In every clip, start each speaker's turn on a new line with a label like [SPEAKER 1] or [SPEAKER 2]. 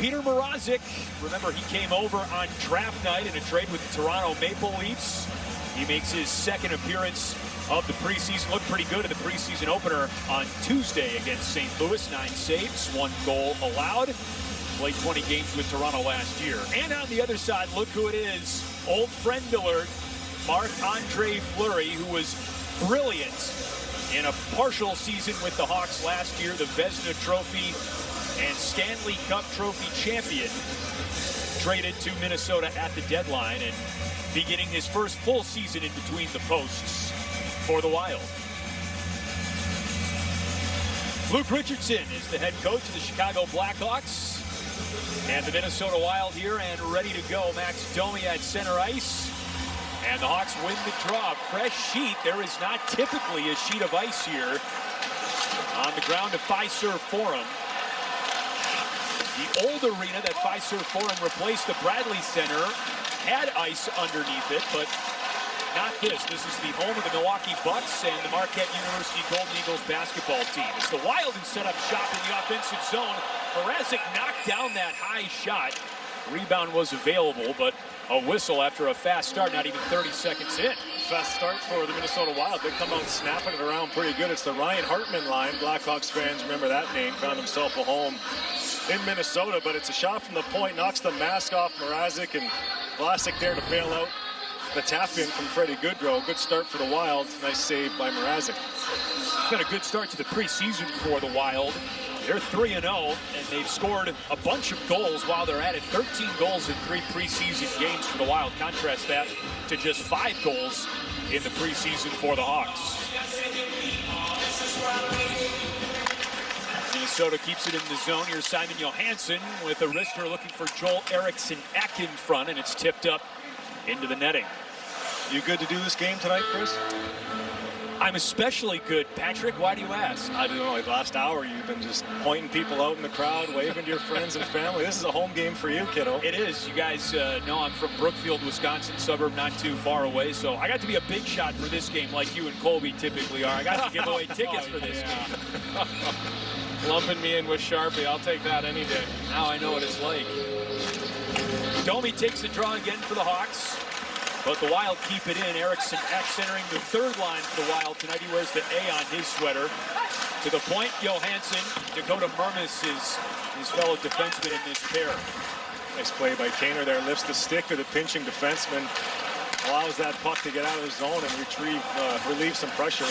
[SPEAKER 1] Peter Mrazek. Remember, he came over on draft night in a trade with the Toronto Maple Leafs. He makes his second appearance of the preseason. Looked pretty good in the preseason opener on Tuesday against St. Louis. 9 saves, 1 goal allowed. Played 20 games with Toronto last year. And on the other side, look who it is. Old friend alert, Marc-Andre Fleury, who was brilliant in a partial season with the Hawks last year, the Vezina Trophy and Stanley Cup Trophy champion, traded to Minnesota at the deadline and beginning his first full season in between the posts for the Wild. Luke Richardson is the head coach of the Chicago Blackhawks. And the Minnesota Wild here and ready to go. Max Domi at center ice. And the Hawks win the draw. Fresh sheet. There is not typically a sheet of ice here on the ground of Fiserv Forum. The old arena that Fiserv Forum replaced, the Bradley Center, had ice underneath it, but not this. This is the home of the Milwaukee Bucks and the Marquette University Golden Eagles basketball team. It's the Wild who set up shop in the offensive zone. Mrazek knocked down that high shot. Rebound was available, but a whistle after a fast start, not even 30 seconds in.
[SPEAKER 2] Fast start for the Minnesota Wild. They come out snapping it around pretty good. It's the Ryan Hartman line. Blackhawks fans remember that name. Found himself a home in Minnesota, but it's a shot from the point. Knocks the mask off Mrazek, and Vlasic there to bail out the tap-in from Freddie Goodrow. Good start for the Wild. Nice save by Mrazek.
[SPEAKER 1] It's been a good start to the preseason for the Wild. They're 3-0, and they've scored a bunch of goals while they're at it. 13 goals in 3 preseason games for the Wild. Contrast that to just 5 goals in the preseason for the Hawks. Minnesota keeps it in the zone. Here's Simon Johansson with a wrister looking for Joel Eriksson-Ek in front, and it's tipped up into the netting.
[SPEAKER 2] You good to do this game tonight, Chris?
[SPEAKER 1] I'm especially good. Patrick, why do you ask?
[SPEAKER 2] I don't know, like last hour you've been just pointing people out in the crowd, waving to your friends and family. This is a home game for you, kiddo.
[SPEAKER 1] It is. You guys know I'm from Brookfield, Wisconsin, suburb not too far away, so I got to be a big shot for this game like you and Colby typically are. I got to give away tickets for this game.
[SPEAKER 3] Lumping me in with Sharpie, I'll take that any day.
[SPEAKER 1] Now I know what it's like. Domi takes the draw again for the Hawks. But the Wild keep it in. Eriksson-Ek centering the third line for the Wild tonight. He wears the A on his sweater. To the point, Johansson. Dakota Mermis is his fellow defenseman in this pair.
[SPEAKER 2] Nice play by Kaner there. Lifts the stick of the pinching defenseman. Allows that puck to get out of the zone and relieve some pressure.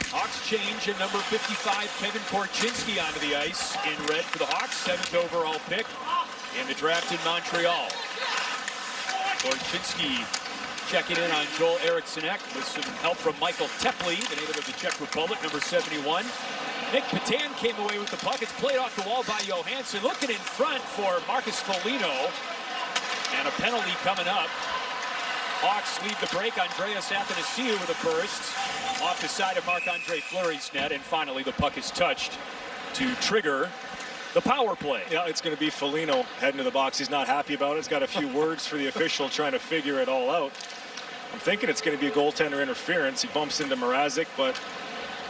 [SPEAKER 1] Hawks change, and number 55, Kevin Korchinski onto the ice in red for the Hawks. 7th overall pick in the draft in Montreal. Korchinski checking in on Joel Eriksson-Ek with some help from Michael Tepley, the native of the Czech Republic, number 71. Nick Patan came away with the puck. It's played off the wall by Johansson. Looking in front for Marcus Foligno. And a penalty coming up. Hawks lead the break. Andreas Athanasiou with a burst off the side of Marc-Andre Fleury's net. And finally, the puck is touched to trigger the power play.
[SPEAKER 2] Yeah, it's going to be Foligno heading to the box. He's not happy about it. He's got a few words for the official trying to figure it all out. I'm thinking it's going to be a goaltender interference. He bumps into Mrazek, but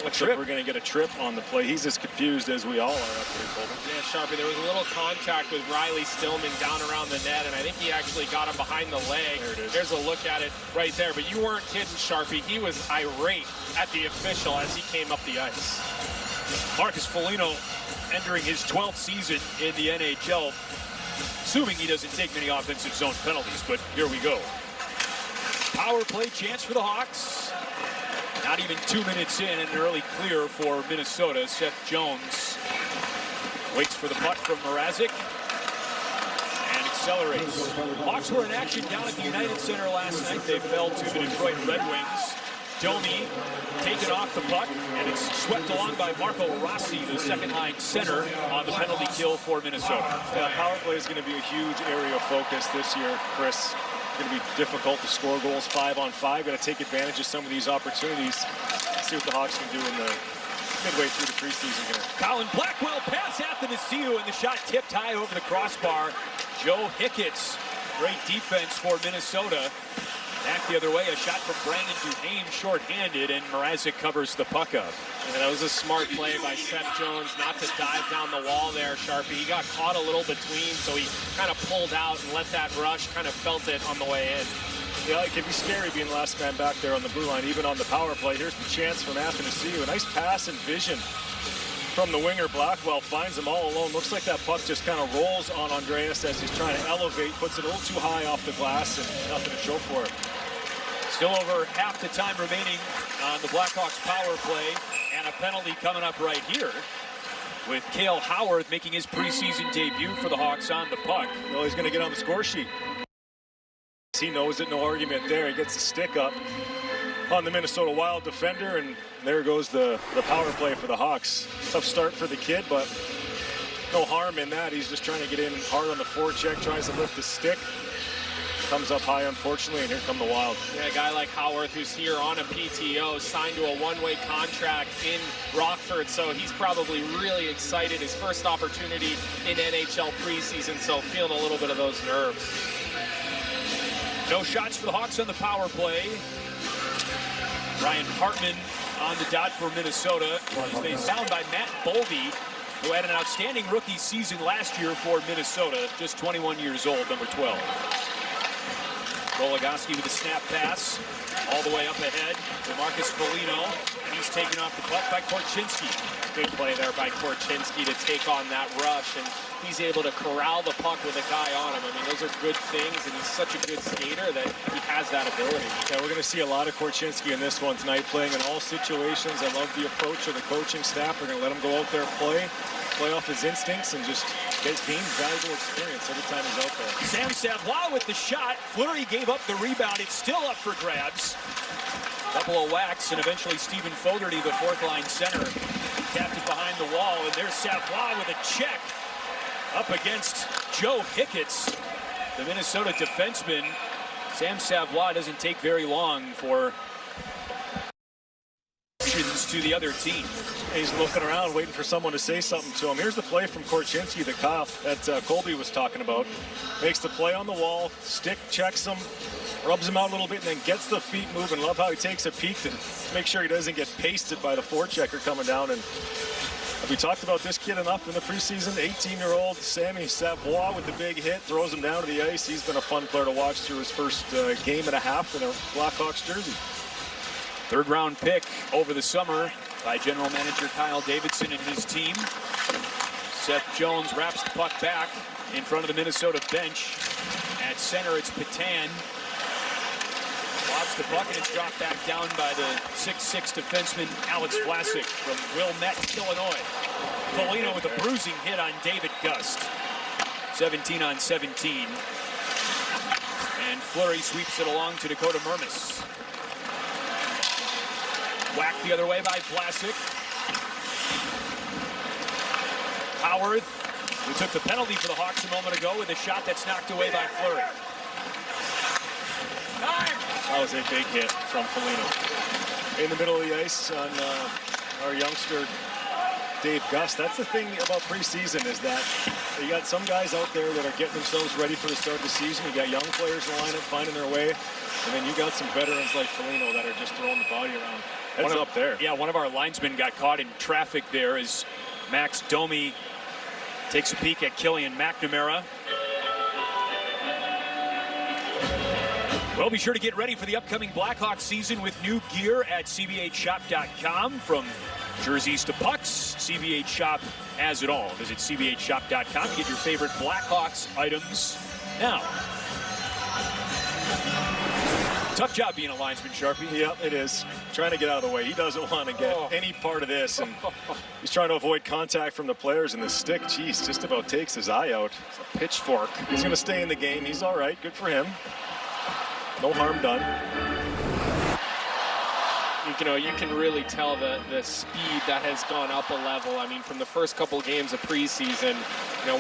[SPEAKER 2] looks like we're going to get a trip on the play. He's as confused as we all are up here, Colby.
[SPEAKER 3] Yeah, Sharpie, there was a little contact with Riley Stillman down around the net, and I think he actually got him behind the leg.
[SPEAKER 2] There it is.
[SPEAKER 3] There's a look at it right there, but you weren't kidding, Sharpie. He was irate at the official as he came up the ice.
[SPEAKER 1] Marcus Foligno entering his 12th season in the NHL, assuming he doesn't take many offensive zone penalties, but here we go. Power play chance for the Hawks. Not even 2 minutes in, and an early clear for Minnesota. Seth Jones waits for the puck from Mrazek and accelerates. Hawks were in action down at the United Center last night. They fell to the Detroit Red Wings. Domi taken off the puck, and it's swept along by Marco Rossi, the second-line center, on the penalty kill for Minnesota.
[SPEAKER 2] Yeah, power play is going to be a huge area of focus this year, Chris. It's going to be difficult to score goals 5-on-5. Got to take advantage of some of these opportunities. See what the Hawks can do in the midway through the preseason here.
[SPEAKER 1] Colin Blackwell pass Athanasiou, and the shot tipped high over the crossbar. Joe Hicketts, great defense for Minnesota. Back the other way, a shot from Brandon Duhaime, shorthanded, and Mrazek covers the puck up.
[SPEAKER 3] And that was a smart play by Seth Jones not to dive down the wall there, Sharpie. He got caught a little between, so he kind of pulled out and let that rush, kind of felt it on the way in.
[SPEAKER 2] Yeah, it can be scary being the last man back there on the blue line, even on the power play. Here's the chance from Athanasiou. A nice pass and vision from the winger. Blackwell finds him all alone. Looks like that puck just kind of rolls on Andreas as he's trying to elevate, puts it a little too high off the glass, and nothing to show for it.
[SPEAKER 1] Still over half the time remaining on the Blackhawks power play, and a penalty coming up right here with Cale Howard making his preseason debut for the Hawks on the puck.
[SPEAKER 2] Well, he's going to get on the score sheet. He knows it, no argument there. He gets the stick up on the Minnesota Wild defender, and there goes the power play for the Hawks. Tough start for the kid, but no harm in that. He's just trying to get in hard on the forecheck, tries to lift the stick. Comes up high, unfortunately, and here come the Wild.
[SPEAKER 3] Yeah, a guy like Howarth, who's here on a PTO, signed to a one-way contract in Rockford, so he's probably really excited. His first opportunity in NHL preseason, so feeling a little bit of those nerves.
[SPEAKER 1] No shots for the Hawks on the power play. Ryan Hartman on the dot for Minnesota. They found by Matt Boldy, who had an outstanding rookie season last year for Minnesota, just 21 years old, number 12. Goligoski with a snap pass all the way up ahead to Marcus Foligno, and he's taken off the puck by Korchinski.
[SPEAKER 3] Good play there by Korchinski to take on that rush, and he's able to corral the puck with a guy on him. I mean, those are good things, and he's such a good skater that he has that ability.
[SPEAKER 2] Yeah, we're going to see a lot of Korchinski in this one tonight, playing in all situations. I love the approach of the coaching staff. We're going to let him go out there, play off his instincts, and just gain valuable experience every time he's out there.
[SPEAKER 1] Sam Savoie with the shot. Fleury gave up the rebound. It's still up for grabs. Couple of whacks, and eventually Stephen Fogarty, the fourth-line center, tapped it behind the wall, and there's Savoie with a check up against Joe Hicketts, the Minnesota defenseman. Sam Savoie doesn't take very long for to the other team.
[SPEAKER 2] He's looking around, waiting for someone to say something to him. Here's the play from Korchinski, the cop that Colby was talking about. Makes the play on the wall, stick checks him, rubs him out a little bit, and then gets the feet moving. Love how he takes a peek to make sure he doesn't get pasted by the forechecker coming down. And have we talked about this kid enough in the preseason? 18-year-old Sammy Savoie with the big hit, throws him down to the ice. He's been a fun player to watch through his first game and a half in a Blackhawks jersey.
[SPEAKER 1] Third-round pick over the summer by general manager Kyle Davidson and his team. Seth Jones wraps the puck back in front of the Minnesota bench. At center, it's Patan. Lobs the puck, and it's dropped back down by the 6'6" defenseman Alex Vlasic from Wilmette, Illinois. Foligno with a bruising hit on David Gust. 17 on 17. And Fleury sweeps it along to Dakota Mermis. Whacked the other way by Vlasic. Howard, who took the penalty for the Hawks a moment ago with a shot that's knocked away by Fleury.
[SPEAKER 2] That was a big hit from Foligno. In the middle of the ice on our youngster, Dave Gust. That's the thing about preseason, is that you got some guys out there that are getting themselves ready for the start of the season. You got young players in the lineup finding their way. And then you got some veterans like Foligno that are just throwing the body around. That's up there.
[SPEAKER 1] Yeah, one of our linesmen got caught in traffic there as Max Domi takes a peek at Killian McNamara. Well, be sure to get ready for the upcoming Blackhawks season with new gear at cbhshop.com. From jerseys to pucks, CBH Shop has it all. Visit cbhshop.com to get your favorite Blackhawks items now. Tough job being a linesman, Sharpie.
[SPEAKER 2] Yep, it is. Trying to get out of the way. He doesn't want to get any part of this, and he's trying to avoid contact from the players, and the stick, geez, just about takes his eye out. It's a pitchfork. He's going to stay in the game. He's all right. Good for him. No harm done.
[SPEAKER 3] You can really tell the speed that has gone up a level. I mean, from the first couple of games of preseason,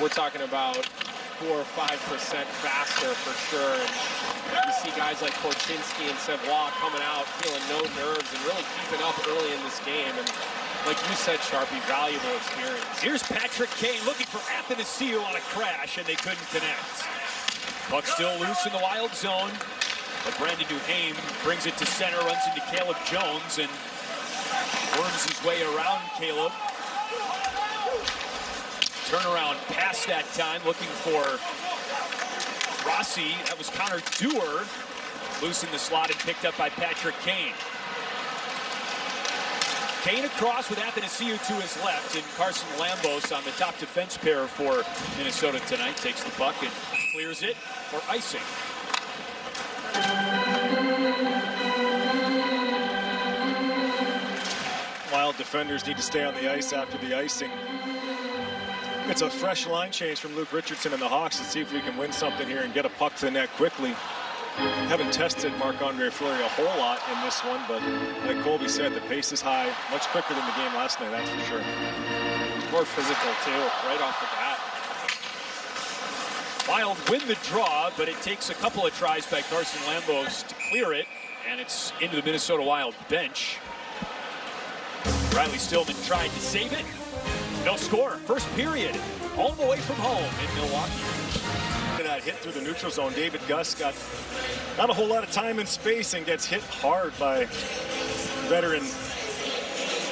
[SPEAKER 3] we're talking about 4 or 5% faster for sure. And you see guys like Korchinski and Savoie coming out, feeling no nerves, and really keeping up early in this game. And like you said, Sharpie, valuable experience.
[SPEAKER 1] Here's Patrick Kane looking for Athanasiou on a crash, and they couldn't connect. Puck still loose in the Wild zone. But Brandon Duhaime brings it to center, runs into Caleb Jones, and worms his way around Caleb. Turnaround pass that time, looking for Rossi. That was Connor Dewar. Loose in the slot and picked up by Patrick Kane. Kane across with Athanasiou to his left, and Carson Lambos on the top defense pair for Minnesota tonight. Takes the puck and clears it for icing.
[SPEAKER 2] Wild defenders need to stay on the ice after the icing. It's a fresh line change from Luke Richardson and the Hawks. Let's see if we can win something here and get a puck to the net quickly. Haven't tested Marc-Andre Fleury a whole lot in this one, but like Colby said, the pace is high. Much quicker than the game last night, that's for sure.
[SPEAKER 3] More physical, too, right off the bat.
[SPEAKER 1] Wild win the draw, but it takes a couple of tries by Carson Lambos to clear it, and it's into the Minnesota Wild bench. Riley Stillman tried to save it. No score. First period. Home away from home in Milwaukee.
[SPEAKER 2] That hit through the neutral zone. David Gus got not a whole lot of time and space and gets hit hard by veteran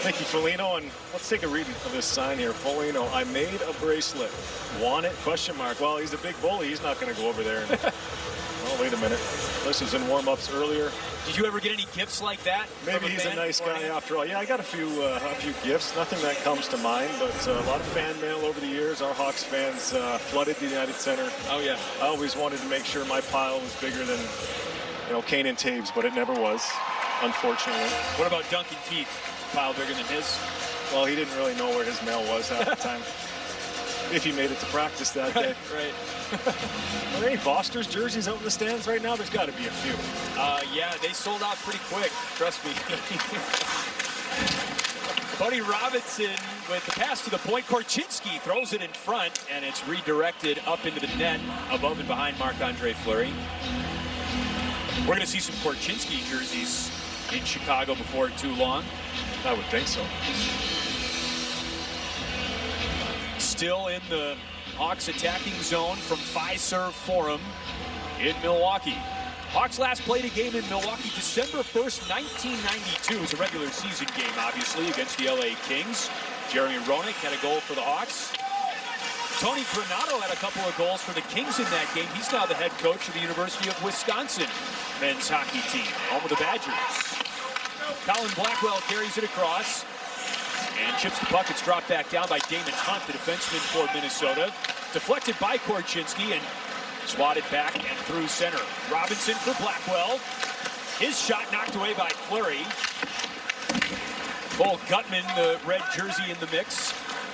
[SPEAKER 2] Mickey Foligno. And let's take a read of this sign here. Foligno, I made a bracelet. Want it? Question mark. Well, he's a big bully. He's not going to go over there. And, oh, wait a minute. This was in warm-ups earlier.
[SPEAKER 1] Did you ever get any gifts like that?
[SPEAKER 2] Maybe he's a nice guy after all. Yeah, I got a few gifts. Nothing that comes to mind, but a lot of fan mail over the years. Our Hawks fans flooded the United Center.
[SPEAKER 3] Oh, yeah.
[SPEAKER 2] I always wanted to make sure my pile was bigger than, Kane and Taves, but it never was, unfortunately.
[SPEAKER 1] What about Duncan Keith? Pile bigger than his?
[SPEAKER 2] Well, he didn't really know where his mail was half the time. If he made it to practice that day.
[SPEAKER 3] Right.
[SPEAKER 2] Are there any Foster's jerseys out in the stands right now? There's got to be a few.
[SPEAKER 3] Yeah, they sold out pretty quick. Trust me.
[SPEAKER 1] Buddy Robinson with the pass to the point. Korchinski throws it in front, and it's redirected up into the net above and behind Marc-Andre Fleury. We're going to see some Korchinski jerseys in Chicago before too long.
[SPEAKER 2] I would think so.
[SPEAKER 1] Still in the Hawks attacking zone from Fiserv Forum in Milwaukee. Hawks last played a game in Milwaukee December 1st, 1992. It was a regular season game, obviously, against the LA Kings. Jeremy Roenick had a goal for the Hawks. Tony Granato had a couple of goals for the Kings in that game. He's now the head coach of the University of Wisconsin men's hockey team, home of the Badgers. Colin Blackwell carries it across and chips the puck. It's dropped back down by Damon Hunt, the defenseman for Minnesota. Deflected by Korchinski and swatted back and through center. Robinson for Blackwell. His shot knocked away by Fleury. Cole Gutman, the red jersey in the mix,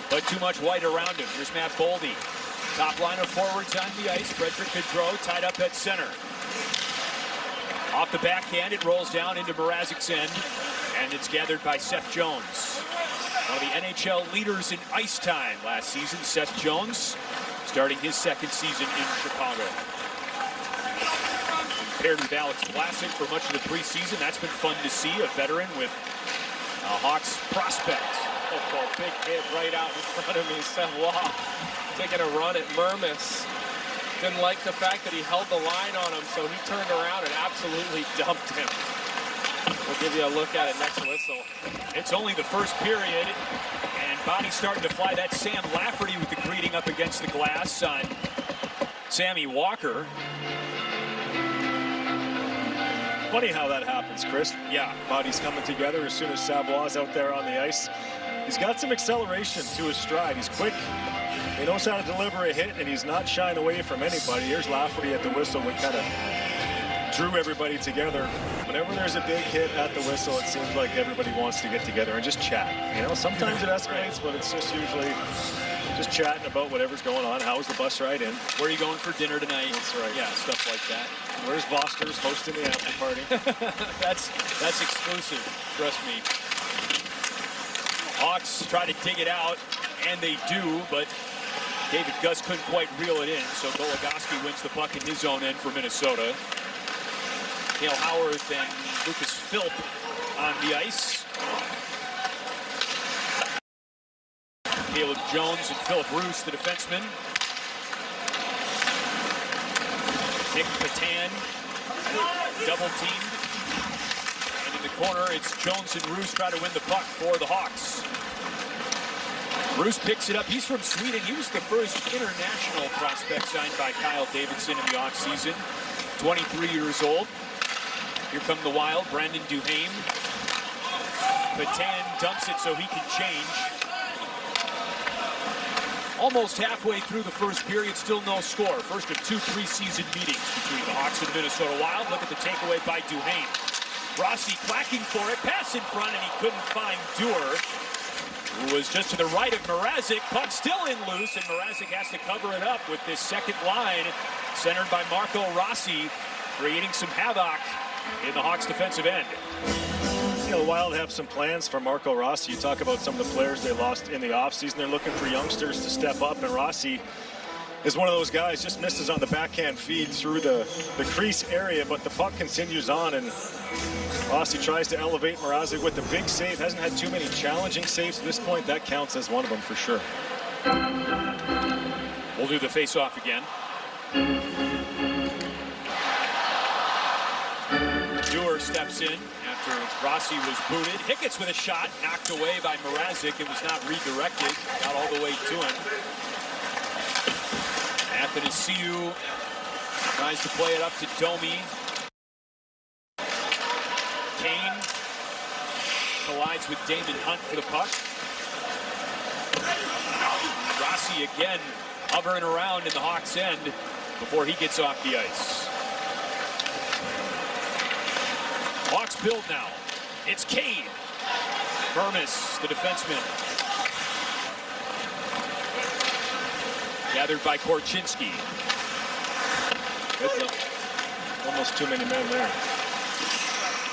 [SPEAKER 1] but too much white around him. Here's Matt Boldy. Top line of forwards on the ice. Frederick Gaudreau tied up at center. Off the backhand, it rolls down into Mrazek's end, and it's gathered by Seth Jones. One of the NHL leaders in ice time last season, Seth Jones, starting his second season in Chicago. Paired with Alex Vlasic for much of the preseason. That's been fun to see, a veteran with a Hawks prospect.
[SPEAKER 3] Oh, big hit right out in front of me. Savoie taking a run at Mermis. Didn't like the fact that he held the line on him, so he turned around and absolutely dumped him. We'll give you a look at it next whistle.
[SPEAKER 1] It's only the first period, and body starting to fly. That's Sam Lafferty with the greeting up against the glass on Sammy Walker.
[SPEAKER 2] Funny how that happens, Chris.
[SPEAKER 1] Yeah.
[SPEAKER 2] Bodies coming together as soon as Savoie's out there on the ice. He's got some acceleration to his stride. He's quick. He knows how to deliver a hit, and he's not shying away from anybody. Here's Lafferty at the whistle, and kind of drew everybody together. Whenever there's a big hit at the whistle, it seems like everybody wants to get together and just chat. Sometimes it escalates, but it's just usually just chatting about whatever's going on. How was the bus ride in?
[SPEAKER 1] Where are you going for dinner tonight?
[SPEAKER 2] That's right.
[SPEAKER 1] Yeah, stuff like that.
[SPEAKER 2] Where's Voster's hosting the after party?
[SPEAKER 1] That's exclusive, trust me. Hawks try to dig it out, and they do, but David Gus couldn't quite reel it in, so Goligoski wins the puck in his own end for Minnesota. Cale Howarth and Lucas Philp on the ice. Caleb Jones and Philip Roos, the defensemen. Nick Patan double teamed. And in the corner, it's Jones and Roos try to win the puck for the Hawks. Roos picks it up. He's from Sweden. He was the first international prospect signed by Kyle Davidson in the offseason. 23 years old. Here come the Wild. Brandon Duhaime. Patan dumps it so he can change. Almost halfway through the first period, still no score. First of two preseason meetings between the Hawks and Minnesota Wild. Look at the takeaway by Duhaime. Rossi clacking for it. Pass in front, and he couldn't find Dewar, who was just to the right of Mrazek. Puck still in loose, and Mrazek has to cover it up with this second line, centered by Marco Rossi, creating some havoc in the Hawks' defensive end.
[SPEAKER 2] You know, the Wild have some plans for Marco Rossi. You talk about some of the players they lost in the offseason. They're looking for youngsters to step up, and Rossi is one of those guys. Just misses on the backhand feed through the crease area, but the puck continues on, and Rossi tries to elevate Mrazek with the big save. Hasn't had too many challenging saves to this point. That counts as one of them for sure.
[SPEAKER 1] We'll do the face-off again. Dewar steps in after Rossi was booted. Hickett's with a shot, knocked away by Mrazek. It was not redirected, got all the way to him. Athanasiou tries to play it up to Domi. Kane collides with Damon Hunt for the puck. Rossi again hovering around in the Hawks' end before he gets off the ice. Hawks build now. It's Kane. Vermis, the defenseman. Gathered by Korchinski.
[SPEAKER 2] Good look. Almost too many men there.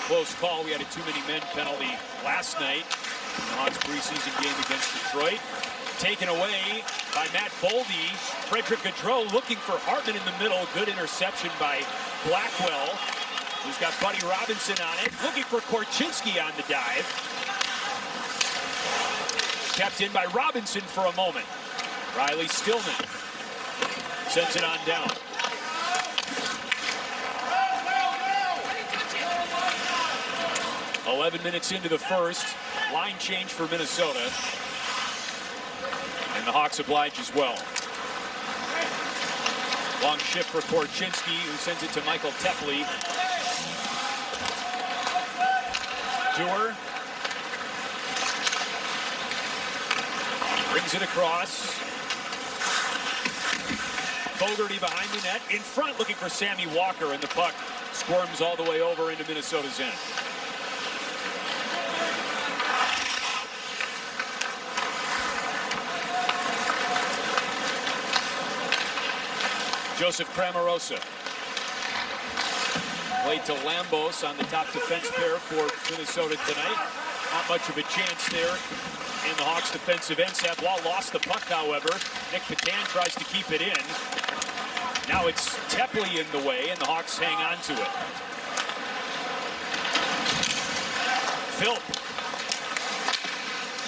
[SPEAKER 1] Close call. We had a too many men penalty last night in the Hawks preseason game against Detroit. Taken away by Matt Boldy. Frederick Gaudreau looking for Hartman in the middle. Good interception by Blackwell, who's got Buddy Robinson on it. Looking for Korchinski on the dive. Kept in by Robinson for a moment. Riley Stillman sends it on down. "11 minutes into the first. Line change for Minnesota. And the Hawks oblige as well. Long shift for Korchinski, who sends it to Michael Tepley. Dewar brings it across. Fogarty behind the net. In front, looking for Sammy Walker, and the puck squirms all the way over into Minnesota's end. Joseph Cramarosa. Played to Lambos on the top defense pair for Minnesota tonight. Not much of a chance there in the Hawks' defensive end. Savoie lost the puck, however. Nick Patan tries to keep it in. Now it's Tepley in the way, and the Hawks hang on to it. Philp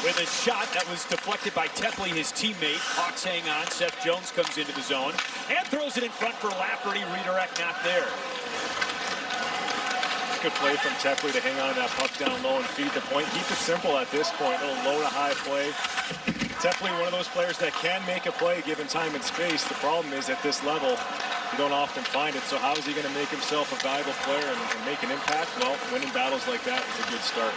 [SPEAKER 1] with a shot that was deflected by Tepley, his teammate. Hawks hang on. Seth Jones comes into the zone and throws it in front for Lafferty. Redirect not there.
[SPEAKER 2] Good play from Tepley to hang on to that puck down low and feed the point. Keep it simple at this point. A little low to high play. Tepley, one of those players that can make a play given time and space. The problem is at this level, you don't often find it. So how is he going to make himself a valuable player and make an impact? Well, winning battles like that is a good start.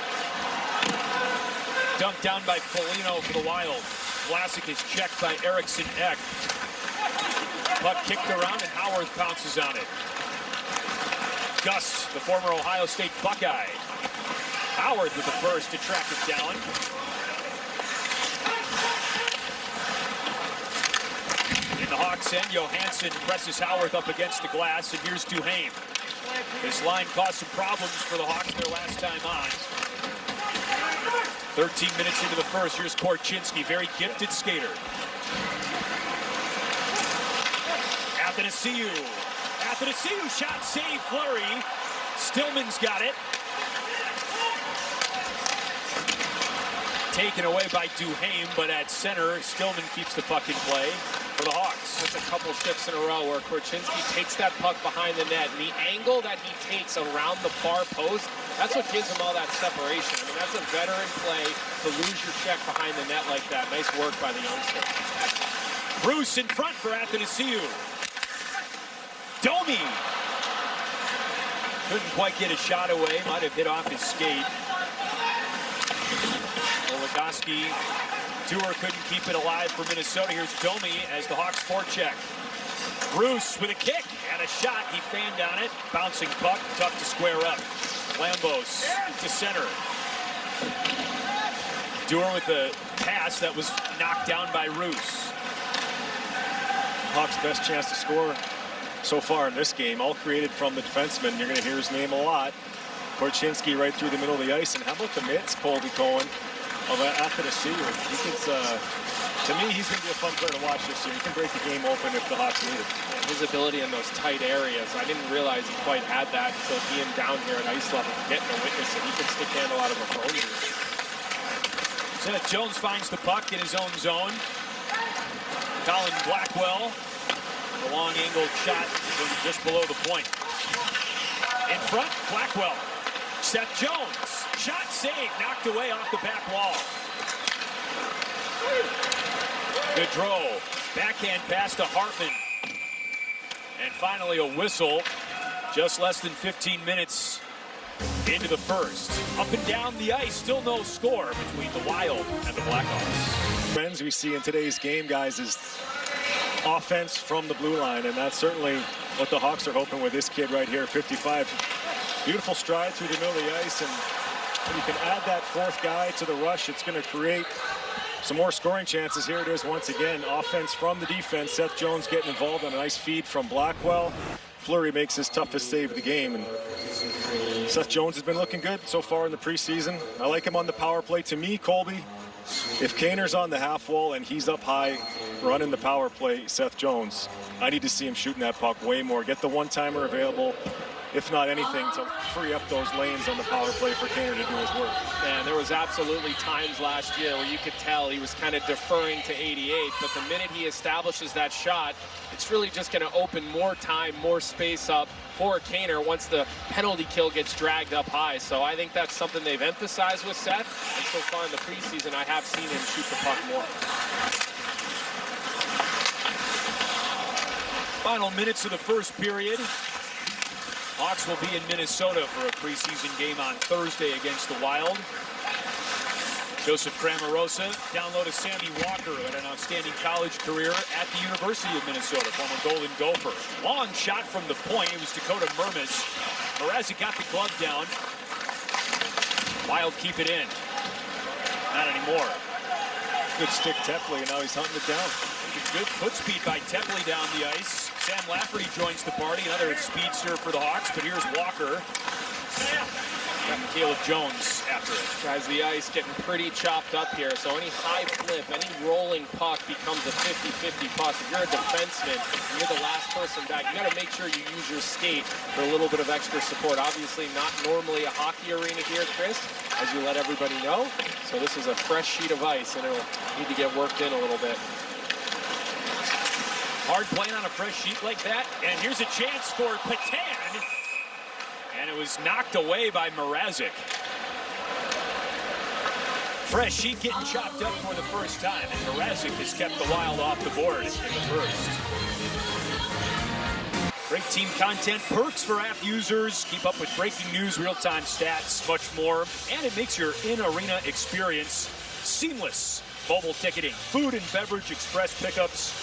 [SPEAKER 1] Dunked down by Foligno for the Wild. Vlasic is checked by Eriksson Ek. Puck kicked around and Howard pounces on it. Gus, the former Ohio State Buckeye. Howard with the first to track it down. In the Hawks end, Johansson presses Howard up against the glass, and here's Duhaime. This line caused some problems for the Hawks their last time on. 13 minutes into the first, here's Korchinski, very gifted skater. Athanasiou. Athanasiou shot, save, flurry. Stillman's got it. Taken away by Duhaime, but at center, Stillman keeps the puck in play. for the Hawks.
[SPEAKER 3] That's a couple shifts in a row where Korchinski takes that puck behind the net, and the angle that he takes around the far post, that's what gives him all that separation. I mean, that's a veteran play to lose your check behind the net like that. Nice work by the youngster.
[SPEAKER 1] Bruce in front for Athanasiou. Domi couldn't quite get a shot away. Might have hit off his skate. Goligoski, Dewar couldn't keep it alive for Minnesota. Here's Domi as the Hawks forecheck. Bruce with a kick and a shot. He fanned on it. Bouncing puck, tough to square up. Lambos to center. Dewar with a pass that was knocked down by Roos.
[SPEAKER 2] Hawks' best chance to score so far in this game, all created from the defenseman. You're going to hear his name a lot. Korchinski right through the middle of the ice. And how about the mitts, Colby Cohen, of Athanasiou? To me, he's going to be a fun player to watch this year. He can break the game open if the Hawks need it.
[SPEAKER 3] His ability in those tight areas, I didn't realize he quite had that until being down here at ice level, getting a witness, and he can stick handle out of a phone.
[SPEAKER 1] Seth Jones finds the puck in his own zone. Colin Blackwell, the long angle shot just below the point. In front, Blackwell. Seth Jones, shot saved, knocked away off the back wall. Gaudreau, backhand pass to Hartman. And finally a whistle, just less than 15 minutes into the first. Up and down the ice, still no score between the Wild and the Blackhawks.
[SPEAKER 2] Trends we see in today's game, guys, is offense from the blue line, and that's certainly what the Hawks are hoping with this kid right here, 55. Beautiful stride through the middle of the ice, and when you can add that fourth guy to the rush, it's going to create some more scoring chances. Here it is once again, offense from the defense. Seth Jones getting involved on a nice feed from Blackwell. Fleury makes his toughest save of the game, and Seth Jones has been looking good so far in the preseason. I like him on the power play. To me, Colby, if Kaner's on the half wall and he's up high running the power play, Seth Jones, I need to see him shooting that puck way more. Get the one-timer available, if not anything, to free up those lanes on the power play for Kaner to do his work.
[SPEAKER 3] And there was absolutely times last year where you could tell he was kind of deferring to 88, but the minute he establishes that shot, it's really just going to open more time, more space up for Kaner once the penalty kill gets dragged up high. So I think that's something they've emphasized with Seth, and so far in the preseason I have seen him shoot the puck more.
[SPEAKER 1] Final minutes of the first period. Hawks will be in Minnesota for a preseason game on Thursday against the Wild. Joseph Cramarosa, download a Sammy Walker, who had an outstanding college career at the University of Minnesota, former Golden Gopher. Long shot from the point, it was Dakota Mermis. Mrazek got the glove down. Wild keep it in. Not anymore.
[SPEAKER 2] Good stick Tepley, and now he's hunting it down.
[SPEAKER 1] Good foot speed by Tepley down the ice. Sam Lafferty joins the party, another speedster for the Hawks, but here's Walker. Got Caleb Jones after it.
[SPEAKER 3] Guys, the ice getting pretty chopped up here, so any high flip, any rolling puck becomes a 50-50 puck. If you're a defenseman, you're the last person back, you got to make sure you use your skate for a little bit of extra support. Obviously not normally a hockey arena here, Chris, as you let everybody know. So this is a fresh sheet of ice, and it'll need to get worked in a little bit.
[SPEAKER 1] Hard playing on a fresh sheet like that, and here's a chance for Patan, and it was knocked away by Mrazek. Fresh sheet getting chopped up for the first time, and Mrazek has kept the Wild off the board in the first. Great team content, perks for app users, keep up with breaking news, real-time stats, much more, and it makes your in-arena experience seamless. Mobile ticketing, food and beverage express pickups,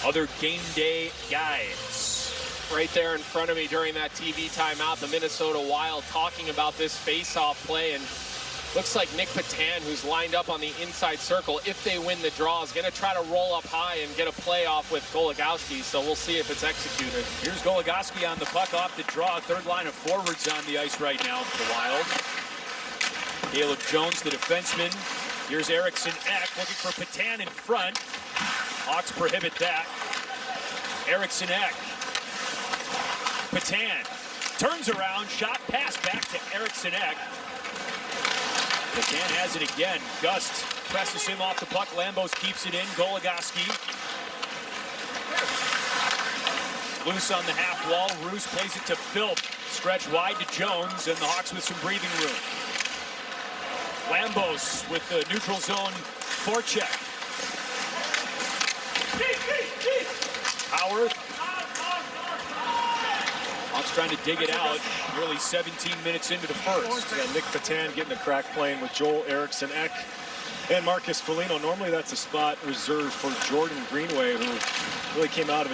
[SPEAKER 1] other game day guides.
[SPEAKER 3] Right there in front of me during that TV timeout, the Minnesota Wild talking about this face-off play, and looks like Nick Patan, who's lined up on the inside circle, if they win the draw, is going to try to roll up high and get a play off with Goligoski, so we'll see if it's executed.
[SPEAKER 1] Here's Goligoski on the puck off the draw. Third line of forwards on the ice right now for the Wild. Caleb Jones, the defenseman. Here's Eriksson Ek looking for Patan in front. Hawks prohibit that. Eriksson Ek. Patan turns around, shot pass back to Eriksson Ek. Patan has it again. Gust presses him off the puck. Lambos keeps it in. Goligoski. Loose on the half wall. Roos plays it to Philp. Stretch wide to Jones, and the Hawks with some breathing room. Lambos with the neutral zone forecheck. Howard. Hawks trying to dig it out. Nearly 17 minutes into the first.
[SPEAKER 2] Yeah, Nick Patan getting the crack playing with Joel Eriksson Ek and Marcus Foligno. Normally that's a spot reserved for Jordan Greenway, who really came out of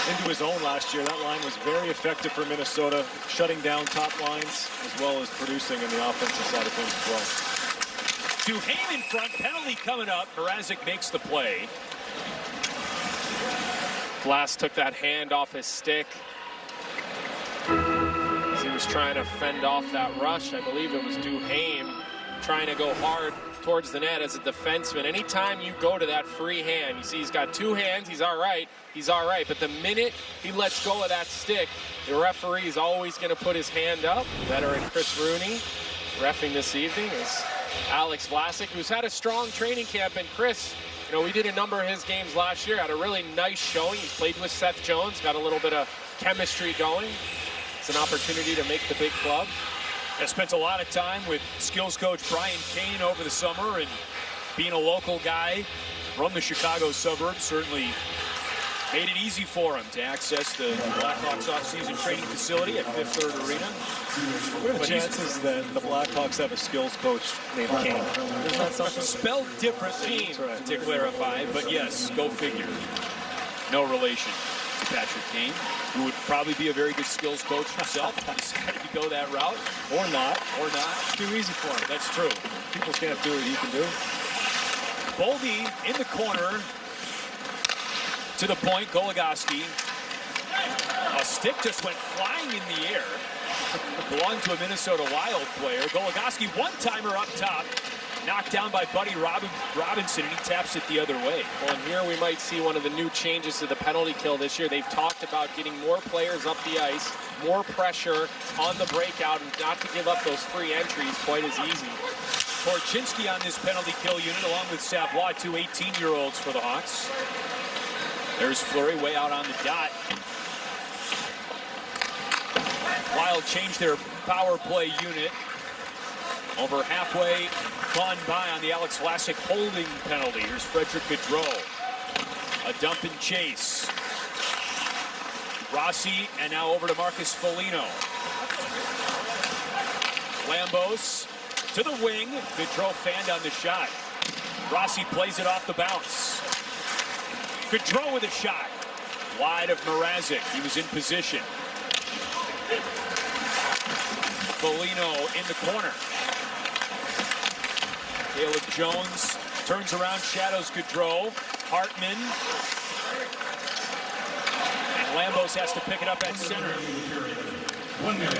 [SPEAKER 2] into his own last year. That line was very effective for Minnesota, shutting down top lines as well as producing in the offensive side of things as well.
[SPEAKER 1] Duhaime in front, penalty coming up. Mrazek makes the play.
[SPEAKER 3] Glass took that hand off his stick as he was trying to fend off that rush. I believe it was Duhaime trying to go hard towards the net as a defenseman. Anytime you go to that free hand, you see he's got two hands, he's all right. But the minute he lets go of that stick, the referee is always going to put his hand up. Veteran Chris Rooney reffing this evening is Alex Vlasic, who's had a strong training camp. And Chris, you know, we did a number of his games last year, had a really nice showing. He's played with Seth Jones, got a little bit of chemistry going. It's an opportunity to make the big club.
[SPEAKER 1] I spent a lot of time with skills coach Brian Kane over the summer, and being a local guy from the Chicago suburbs certainly made it easy for him to access the Blackhawks off-season training facility at Fifth Third Arena.
[SPEAKER 2] What are the chances that the Blackhawks have a skills coach named Kane? There's not something
[SPEAKER 1] spelled differently, to clarify, but yes, go figure. No relation to Patrick Kane, who would probably be a very good skills coach himself. Decided to go that route.
[SPEAKER 2] Or not.
[SPEAKER 1] It's too easy for him. That's true.
[SPEAKER 2] People can't do what he can do.
[SPEAKER 1] Boldy in the corner. To the point, Goligoski. A stick just went flying in the air. Belonged to a Minnesota Wild player. Goligoski, one-timer up top. Knocked down by Buddy Robinson, and he taps it the other way.
[SPEAKER 3] Well, and here we might see one of the new changes to the penalty kill this year. They've talked about getting more players up the ice, more pressure on the breakout, and not to give up those free entries quite as easy.
[SPEAKER 1] Korchinski on this penalty kill unit, along with Savoie, two 18-year-olds for the Hawks. There's Fleury way out on the dot. Wild changed their power play unit. Over halfway gone by on the Alex Vlasic holding penalty. Here's Frederick Gaudreau. A dump and chase. Rossi, and now over to Marcus Foligno. Lambos to the wing. Gaudreau fanned on the shot. Rossi plays it off the bounce. Gaudreau with a shot. Wide of Mrazek. He was in position. Foligno in the corner. Caleb Jones turns around, shadows Gaudreau. Hartman. And Lambos has to pick it up at center.
[SPEAKER 4] 1 minute.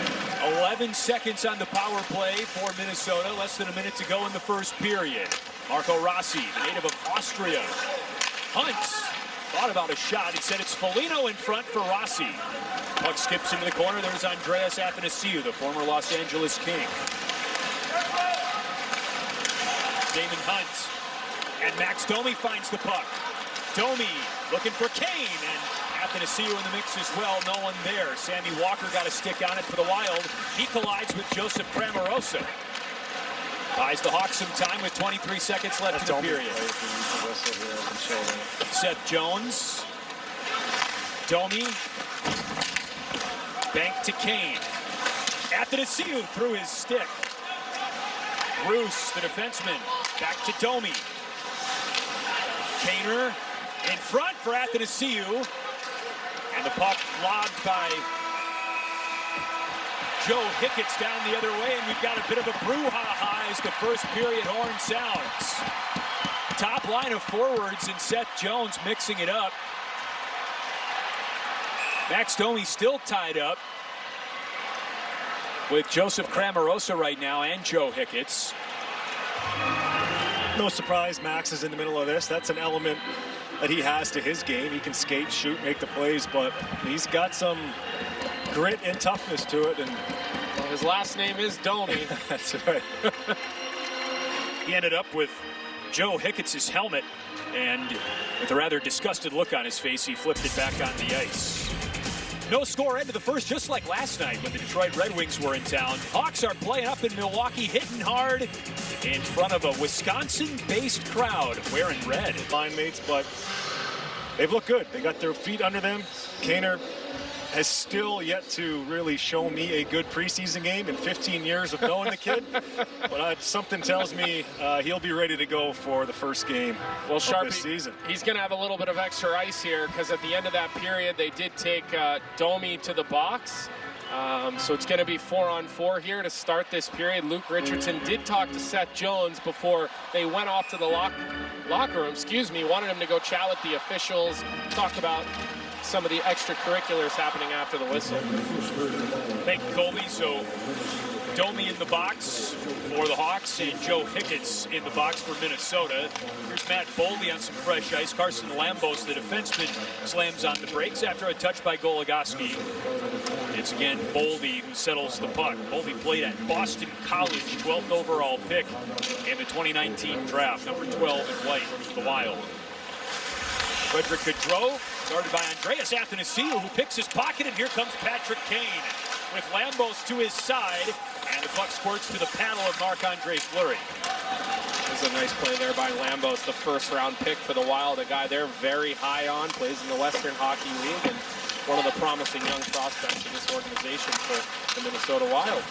[SPEAKER 1] 11 seconds on the power play for Minnesota. Less than a minute to go in the first period. Marco Rossi, the native of Austria. Hunt thought about a shot. Instead, it's Foligno in front for Rossi. Puck skips into the corner. There's Andreas Athanasiou, the former Los Angeles King. Damon Hunt. And Max Domi finds the puck. Domi looking for Kane, and Athanasiou in the mix as well. No one there. Sammy Walker got a stick on it for the Wild. He collides with Joseph Cramarosa. Buys the Hawks some time with 23 seconds left in the period. Seth Jones. Domi. Bank to Kane. Athanasiou through his stick. Roos, the defenseman, back to Domi. Kaner in front for Athanasiou. And the puck lobbed by Joe Hicketts down the other way, and we've got a bit of a brouhaha as the first period horn sounds. Top line of forwards and Seth Jones mixing it up. Max Domi still tied up with Joseph Cramarosa right now and Joe Hicketts.
[SPEAKER 2] No surprise Max is in the middle of this. That's an element that he has to his game. He can skate, shoot, make the plays, but he's got some grit and toughness to it. And
[SPEAKER 3] well, his last name is Domi.
[SPEAKER 2] That's right.
[SPEAKER 1] He ended up with Joe Hickett's helmet, and with a rather disgusted look on his face, he flipped it back on the ice. No score end of the first, just like last night when the Detroit Red Wings were in town. Hawks are playing up in Milwaukee, hitting hard in front of a Wisconsin-based crowd wearing red.
[SPEAKER 2] Line mates, but they've looked good. They got their feet under them. Kaner has still yet to really show me a good preseason game in 15 years of knowing the kid. But something tells me he'll be ready to go for the first game of this season.
[SPEAKER 3] He's going to have a little bit of extra ice here because at the end of that period, they did take Domi to the box. So it's going to be 4-on-4 here to start this period. Luke Richardson did talk to Seth Jones before they went off to the locker room. Wanted him to go chat with the officials, talk about some of the extracurriculars happening after the whistle.
[SPEAKER 1] Thank you, Colby. So Domi in the box for the Hawks and Joe Hickett's in the box for Minnesota. Here's Matt Boldy on some fresh ice. Carson Lambos, the defenseman, slams on the brakes after a touch by Goligoski. It's again Boldy who settles the puck. Boldy played at Boston College, 12th overall pick in the 2019 draft, number 12 in white for the Wild. Frederick Gaudreau, guarded by Andreas Athanasiou, who picks his pocket, and here comes Patrick Kane with Lambos to his side, and the puck squirts to the paddle of Marc-Andre Fleury.
[SPEAKER 3] This is a nice play there by Lambos, the first-round pick for the Wild, a guy they're very high on, plays in the Western Hockey League, and one of the promising young prospects in this organization for the Minnesota Wild.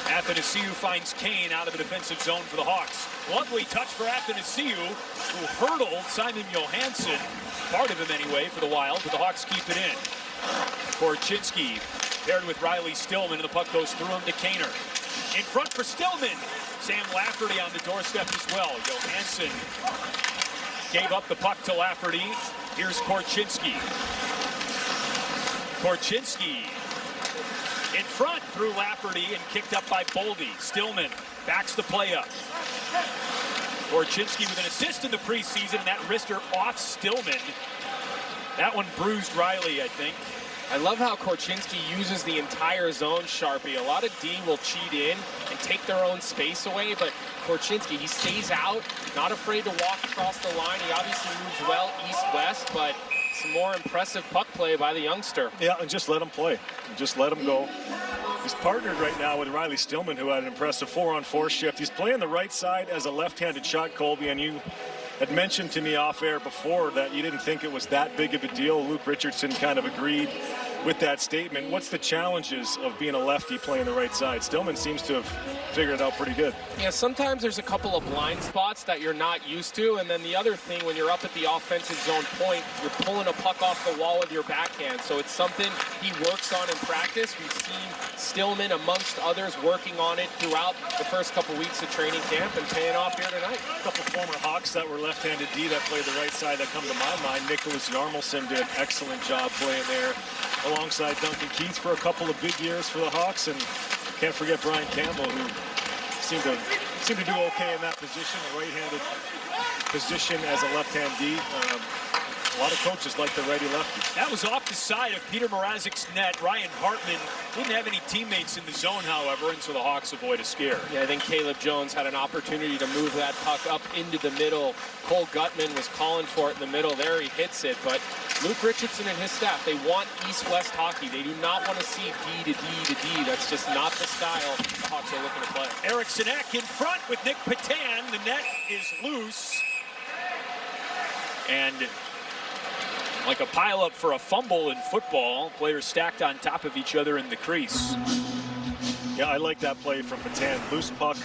[SPEAKER 1] Athanasiou finds Kane out of the defensive zone for the Hawks. Lovely touch for Athanasiou, who hurdled Simon Johansson, part of him anyway, for the Wild, but the Hawks keep it in. Korchinski paired with Riley Stillman, and the puck goes through him to Kaner. In front for Stillman. Sam Lafferty on the doorstep as well. Johansson gave up the puck to Lafferty. Here's Korchinski. Korchinski in front through Lafferty and kicked up by Boldy. Stillman backs the play up. Korchinski with an assist in the preseason, and that wrister off Stillman. That one bruised Riley, I think.
[SPEAKER 3] I love how Korchinski uses the entire zone, Sharpie. A lot of D will cheat in and take their own space away, but Korchinski, he stays out, not afraid to walk across the line. He obviously moves well east-west, but some more impressive puck play by the youngster.
[SPEAKER 2] Yeah, and just let him play. Just let him go. He's partnered right now with Riley Stillman, who had an impressive 4-on-4 shift. He's playing the right side as a left-handed shot, Colby, and you had mentioned to me off air before that you didn't think it was that big of a deal. Luke Richardson kind of agreed with that statement. What's the challenges of being a lefty playing the right side? Stillman seems to have figured it out pretty good.
[SPEAKER 3] Yeah, sometimes there's a couple of blind spots that you're not used to, and then the other thing, when you're up at the offensive zone point, you're pulling a puck off the wall with your backhand, so it's something he works on in practice. We've seen Stillman, amongst others, working on it throughout the first couple weeks of training camp and paying off here tonight.
[SPEAKER 2] A couple former Hawks that were left-handed D that played the right side that come to my mind. Nicholas Yarmelson did an excellent job playing there alongside Duncan Keith for a couple of big years for the Hawks, and can't forget Brian Campbell, who seemed to do okay in that position, a right-handed position as a left-hand D. A lot of coaches like the righty-lefty.
[SPEAKER 1] That was off the side of Peter Mrazek's net. Ryan Hartman didn't have any teammates in the zone, however, and so the Hawks avoid a scare.
[SPEAKER 3] Yeah, I think Caleb Jones had an opportunity to move that puck up into the middle. Cole Gutman was calling for it in the middle. There he hits it, but Luke Richardson and his staff, they want east-west hockey. They do not want to see D to D to D. That's just not the style the Hawks are looking to play.
[SPEAKER 1] Eriksson Ek in front with Nick Patan. The net is loose. And like a pile-up for a fumble in football, players stacked on top of each other in the crease.
[SPEAKER 2] Yeah, I like that play from Patan. Loose puck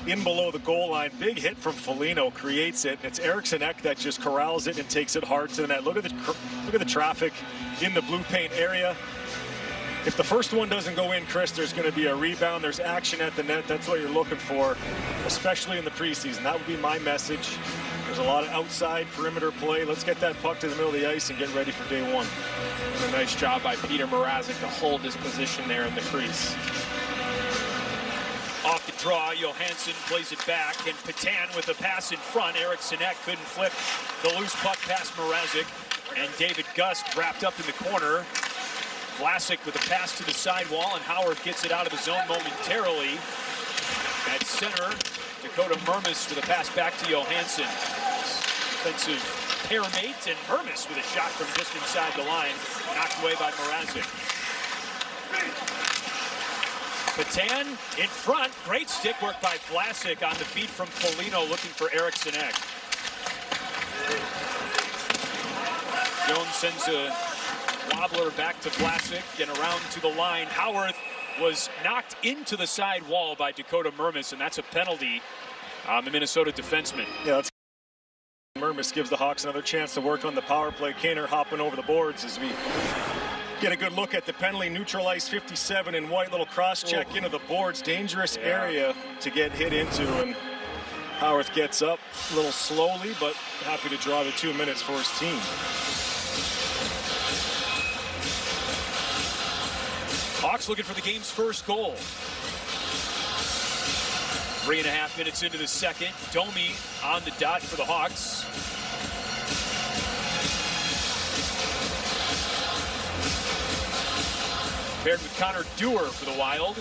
[SPEAKER 2] in below the goal line. Big hit from Foligno, creates it. It's Eriksson Ek that just corrals it and takes it hard to the net. Look at the traffic in the blue paint area. If the first one doesn't go in, Chris, there's going to be a rebound. There's action at the net. That's what you're looking for, especially in the preseason. That would be my message. There's a lot of outside perimeter play. Let's get that puck to the middle of the ice and get ready for day one.
[SPEAKER 3] And a nice job by Peter Mrazek to hold his position there in the crease.
[SPEAKER 1] Off the draw, Johansson plays it back, and Patan with a pass in front. Eriksson Ek couldn't flip the loose puck past Mrazek, and David Gust wrapped up in the corner. Vlasic with a pass to the sidewall, and Howard gets it out of the zone momentarily. At center, Dakota Mermis with a pass back to Johansson. Defensive pair mate, and Mermis with a shot from just inside the line, knocked away by Mrazek. Patan in front, great stick work by Vlasic on the feed from Foligno, looking for Eriksson Ek. Jones sends a wobbler back to Vlasic and around to the line. Howarth was knocked into the side wall by Dakota Mermis, and that's a penalty on the Minnesota defenseman.
[SPEAKER 2] Yeah, that's Mermis gives the Hawks another chance to work on the power play. Kaner hopping over the boards as we get a good look at the penalty. Neutralized 57 in white, little cross check into the boards. Dangerous area to get hit into, and Howarth gets up a little slowly, but happy to draw the 2 minutes for his team.
[SPEAKER 1] Hawks looking for the game's first goal. 3.5 minutes into the second. Domi on the dot for the Hawks. Paired with Connor Dewar for the Wild.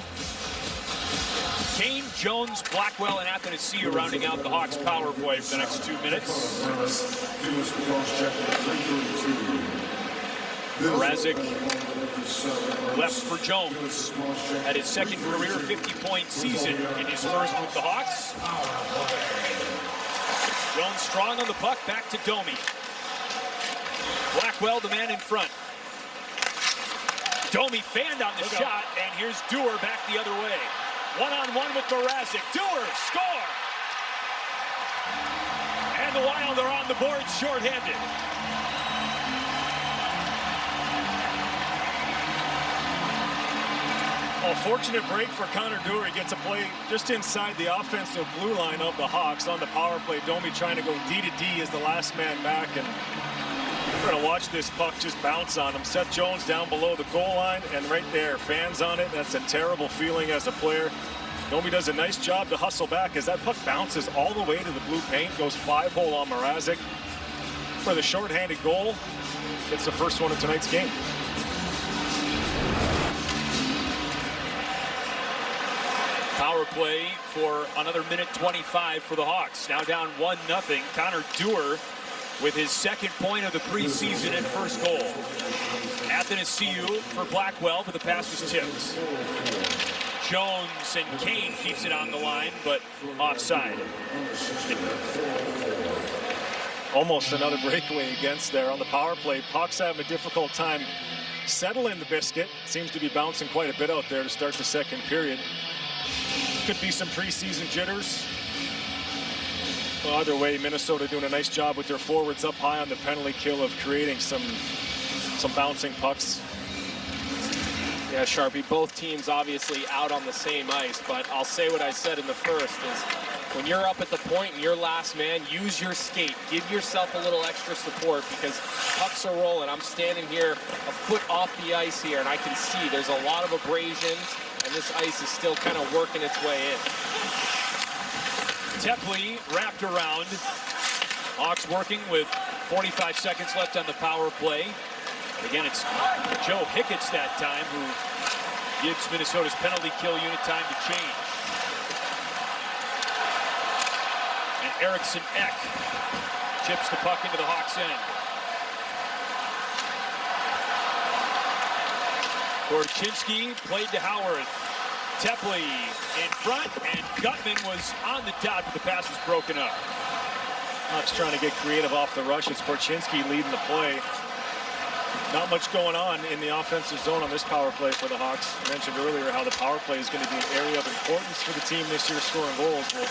[SPEAKER 1] Kane, Jones, Blackwell, and Athanasiou rounding out the Hawks' power play for the next 2 minutes. Mrazek left for Jones. Had his second career 50-point season in his first with the Hawks. Jones strong on the puck, back to Domi. Blackwell, the man in front. Domi fanned on the shot, and here's Dewar back the other way. One-on-one with Mrazek. Dewar, score! And the Wild are on the board shorthanded.
[SPEAKER 2] A fortunate break for Connor Dewar. He gets a play just inside the offensive blue line of the Hawks on the power play. Domi trying to go D to D as the last man back, and we're going to watch this puck just bounce on him. Seth Jones down below the goal line, and right there, fans on it. That's a terrible feeling as a player. Domi does a nice job to hustle back as that puck bounces all the way to the blue paint, goes 5-hole on Mrazek for the shorthanded goal. It's the first one of tonight's game.
[SPEAKER 1] Power play for another minute 25 for the Hawks. Now down 1-0. Connor Dewar with his second point of the preseason and first goal. Athanasiou for Blackwell, but the pass was tipped. Jones and Kane keeps it on the line, but offside.
[SPEAKER 2] Almost another breakaway against there on the power play. Hawks having a difficult time settling the biscuit. Seems to be bouncing quite a bit out there to start the second period. Could be some preseason jitters. Well, either way, Minnesota doing a nice job with their forwards up high on the penalty kill of creating some bouncing pucks.
[SPEAKER 3] Yeah, Sharpie, both teams obviously out on the same ice, but I'll say what I said in the first is when you're up at the point and you're last man, use your skate. Give yourself a little extra support because pucks are rolling. I'm standing here a foot off the ice here, and I can see there's a lot of abrasions, and this ice is still kind of working its way in.
[SPEAKER 1] Tepley wrapped around. Hawks working with 45 seconds left on the power play. And again, it's Joe Hicketts that time who gives Minnesota's penalty kill unit time to change. And Eriksson Ek chips the puck into the Hawks' end. Korchinski played to Howard. Tepley in front, and Gutman was on the dot, but the pass was broken up.
[SPEAKER 2] Hawks trying to get creative off the rush. It's Korchinski leading the play. Not much going on in the offensive zone on this power play for the Hawks. I mentioned earlier how the power play is going to be an area of importance for the team this year scoring goals. Well,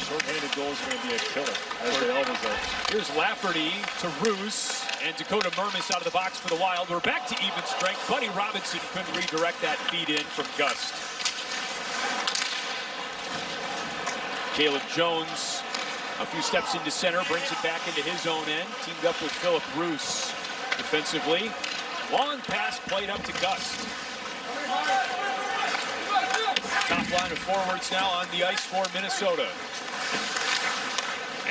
[SPEAKER 2] shorthanded goals are going to be a killer, as they always are.
[SPEAKER 1] Here's Lafferty to Roos, and Dakota Mermis out of the box for the Wild. We're back to even strength. Buddy Robinson couldn't redirect that feed in from Gust. Caleb Jones, a few steps into center, brings it back into his own end. Teamed up with Philip Roos defensively. Long pass played up to Gust. Top line of forwards now on the ice for Minnesota.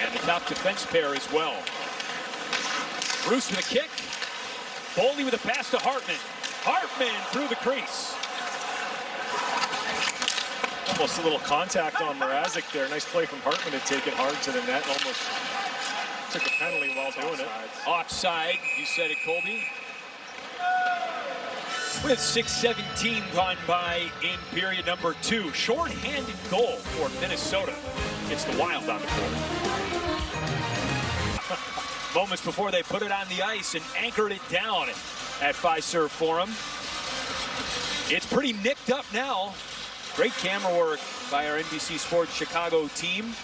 [SPEAKER 1] And the top defense pair as well. Roos with a kick. Boldy with a pass to Hartman. Hartman through the crease.
[SPEAKER 2] Almost a little contact on Mrazek there. Nice play from Hartman to take it hard to the net. Almost took a penalty while doing it.
[SPEAKER 1] Offside, you said it, Colby. With 6:17 gone by in period number 2. Short-handed goal for Minnesota. It's the Wild on the board. Moments before they put it on the ice and anchored it down at Fiserv Forum. It's pretty nicked up now. Great camera work by our NBC Sports Chicago team.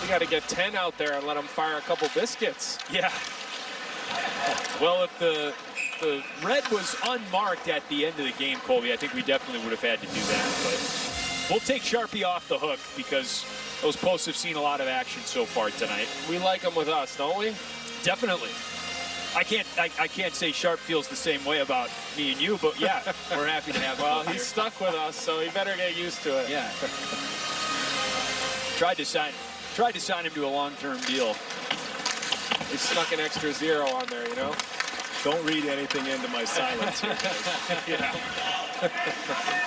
[SPEAKER 3] We got to get 10 out there and let them fire a couple biscuits.
[SPEAKER 1] Yeah. Well, if the red was unmarked at the end of the game, Colby, I think we definitely would have had to do that. But we'll take Sharpie off the hook because those posts have seen a lot of action so far tonight.
[SPEAKER 3] We like them with us, don't we?
[SPEAKER 1] Definitely. I can't say Sharp feels the same way about me and you, but yeah, we're happy to have him.
[SPEAKER 3] Well, he's stuck with us, so he better get used to it.
[SPEAKER 1] Yeah. Tried to sign him to a long-term deal.
[SPEAKER 3] He snuck an extra 0 on there, you know?
[SPEAKER 2] Don't read anything into my silence here, guys.
[SPEAKER 1] Yeah.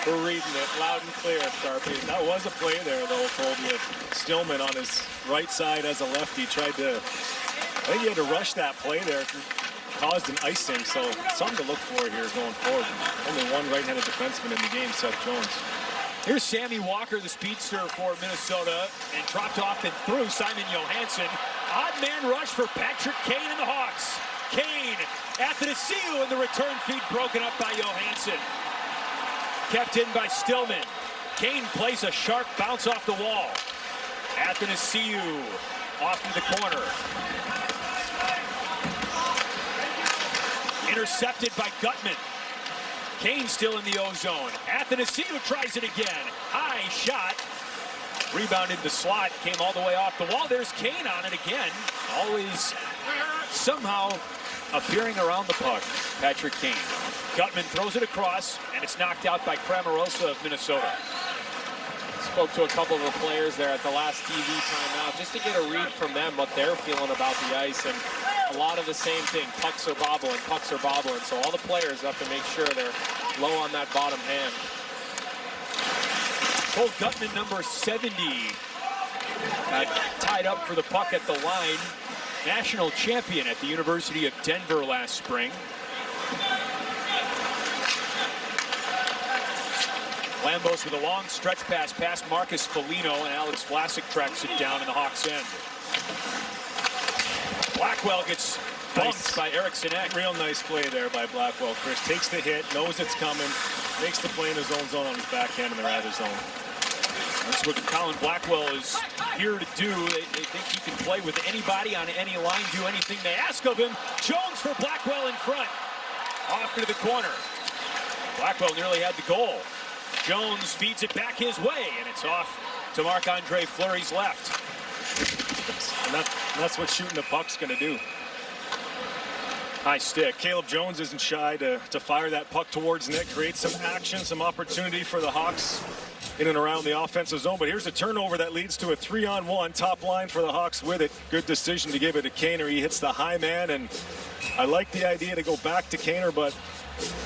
[SPEAKER 3] We're reading it loud and clear, Sharpie.
[SPEAKER 2] That was a play there, though, Colby, with Stillman on his right side as a lefty. I think he had to rush that play there. Caused an icing, so something to look for here going forward. Only one right-handed defenseman in the game, Seth Jones.
[SPEAKER 1] Here's Sammy Walker, the speedster for Minnesota, and dropped off and through Simon Johansson. Odd man rush for Patrick Kane and the Hawks. Kane at the Athanasiou, and the return feed broken up by Johansson. Kept in by Stillman. Kane plays a sharp bounce off the wall. Athanasiou off to the corner. Intercepted by Gutman. Kane still in the O-zone. Athanasiou tries it again. High shot. Rebounded the slot. Came all the way off the wall. There's Kane on it again. Always somehow appearing around the puck. Patrick Kane. Gutman throws it across, and it's knocked out by Cramarosa of Minnesota.
[SPEAKER 3] Spoke to a couple of the players there at the last TV timeout just to get a read from them what they're feeling about the ice, and a lot of the same thing. Pucks are bobbling, so all the players have to make sure they're low on that bottom hand.
[SPEAKER 1] Cole Gutman, number 70, tied up for the puck at the line. National champion at the University of Denver last spring. Lambos with a long stretch pass past Marcus Foligno, and Alex Vlasic tracks it down in the Hawks' end. Blackwell gets bumped by Eriksson Ek.
[SPEAKER 2] Real nice play there by Blackwell, Chris. Takes the hit, knows it's coming, makes the play in his own zone on his backhand in the Rather zone.
[SPEAKER 1] That's what Colin Blackwell is here to do. They think he can play with anybody on any line, do anything they ask of him. Jones for Blackwell in front. Off to the corner. Blackwell nearly had the goal. Jones feeds it back his way, and it's off to Marc-Andre Fleury's left.
[SPEAKER 2] And that's what shooting the puck's going to do.
[SPEAKER 1] High stick.
[SPEAKER 2] Caleb Jones isn't shy to fire that puck towards net, create some action, some opportunity for the Hawks in and around the offensive zone. But here's a turnover that leads to a 3-on-1. Top line for the Hawks with it. Good decision to give it to Kaner. He hits the high man, and I like the idea to go back to Kaner, but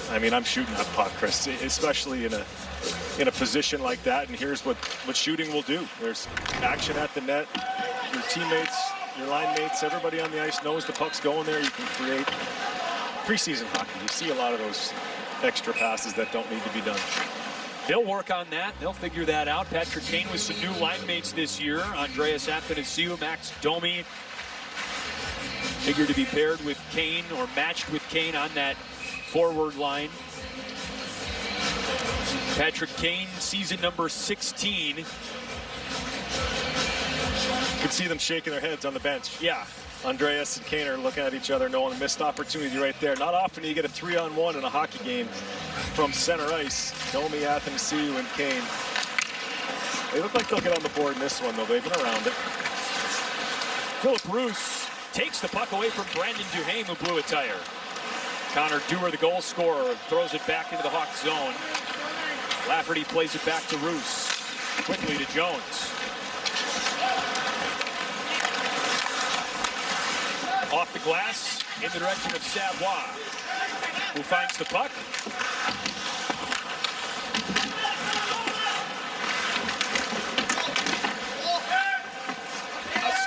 [SPEAKER 2] I mean, I'm shooting that puck, Chris, especially in a position like that. And here's what shooting will do. There's action at the net. Your teammates, your line mates, everybody on the ice knows the puck's going there. You can create preseason hockey. You see a lot of those extra passes that don't need to be done.
[SPEAKER 1] They'll work on that. They'll figure that out. Patrick Kane with some new line mates this year. Andreas Athanasiou, Max Domi. Figured to be paired with Kane or matched with Kane on that forward line. Patrick Kane, season number 16.
[SPEAKER 2] You can see them shaking their heads on the bench.
[SPEAKER 1] Yeah.
[SPEAKER 2] Andreas and Kane are looking at each other, knowing a missed opportunity right there. Not often do you get a 3-on-1 in a hockey game from center ice. Domi, Athanasiou, and Kane. They look like they'll get on the board in this one, though. They've been around it.
[SPEAKER 1] Philip Roos takes the puck away from Brandon Duhaime, who blew a tire. Connor Dewar, the goal scorer, throws it back into the Hawks zone. Lafferty plays it back to Roos. Quickly to Jones. Off the glass, in the direction of Savoie, who finds the puck.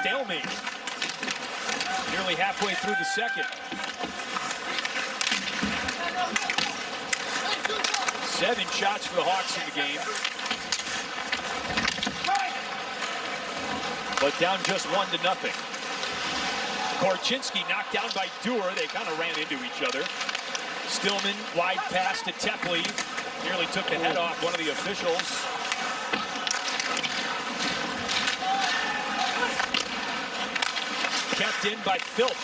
[SPEAKER 1] stalemate. Nearly halfway through the second. 7 shots for the Hawks in the game. But down just 1-0. Korchinski knocked down by Dewar. They kind of ran into each other. Stillman, wide pass to Tepley. Nearly took the head off one of the officials. Kept in by Philp.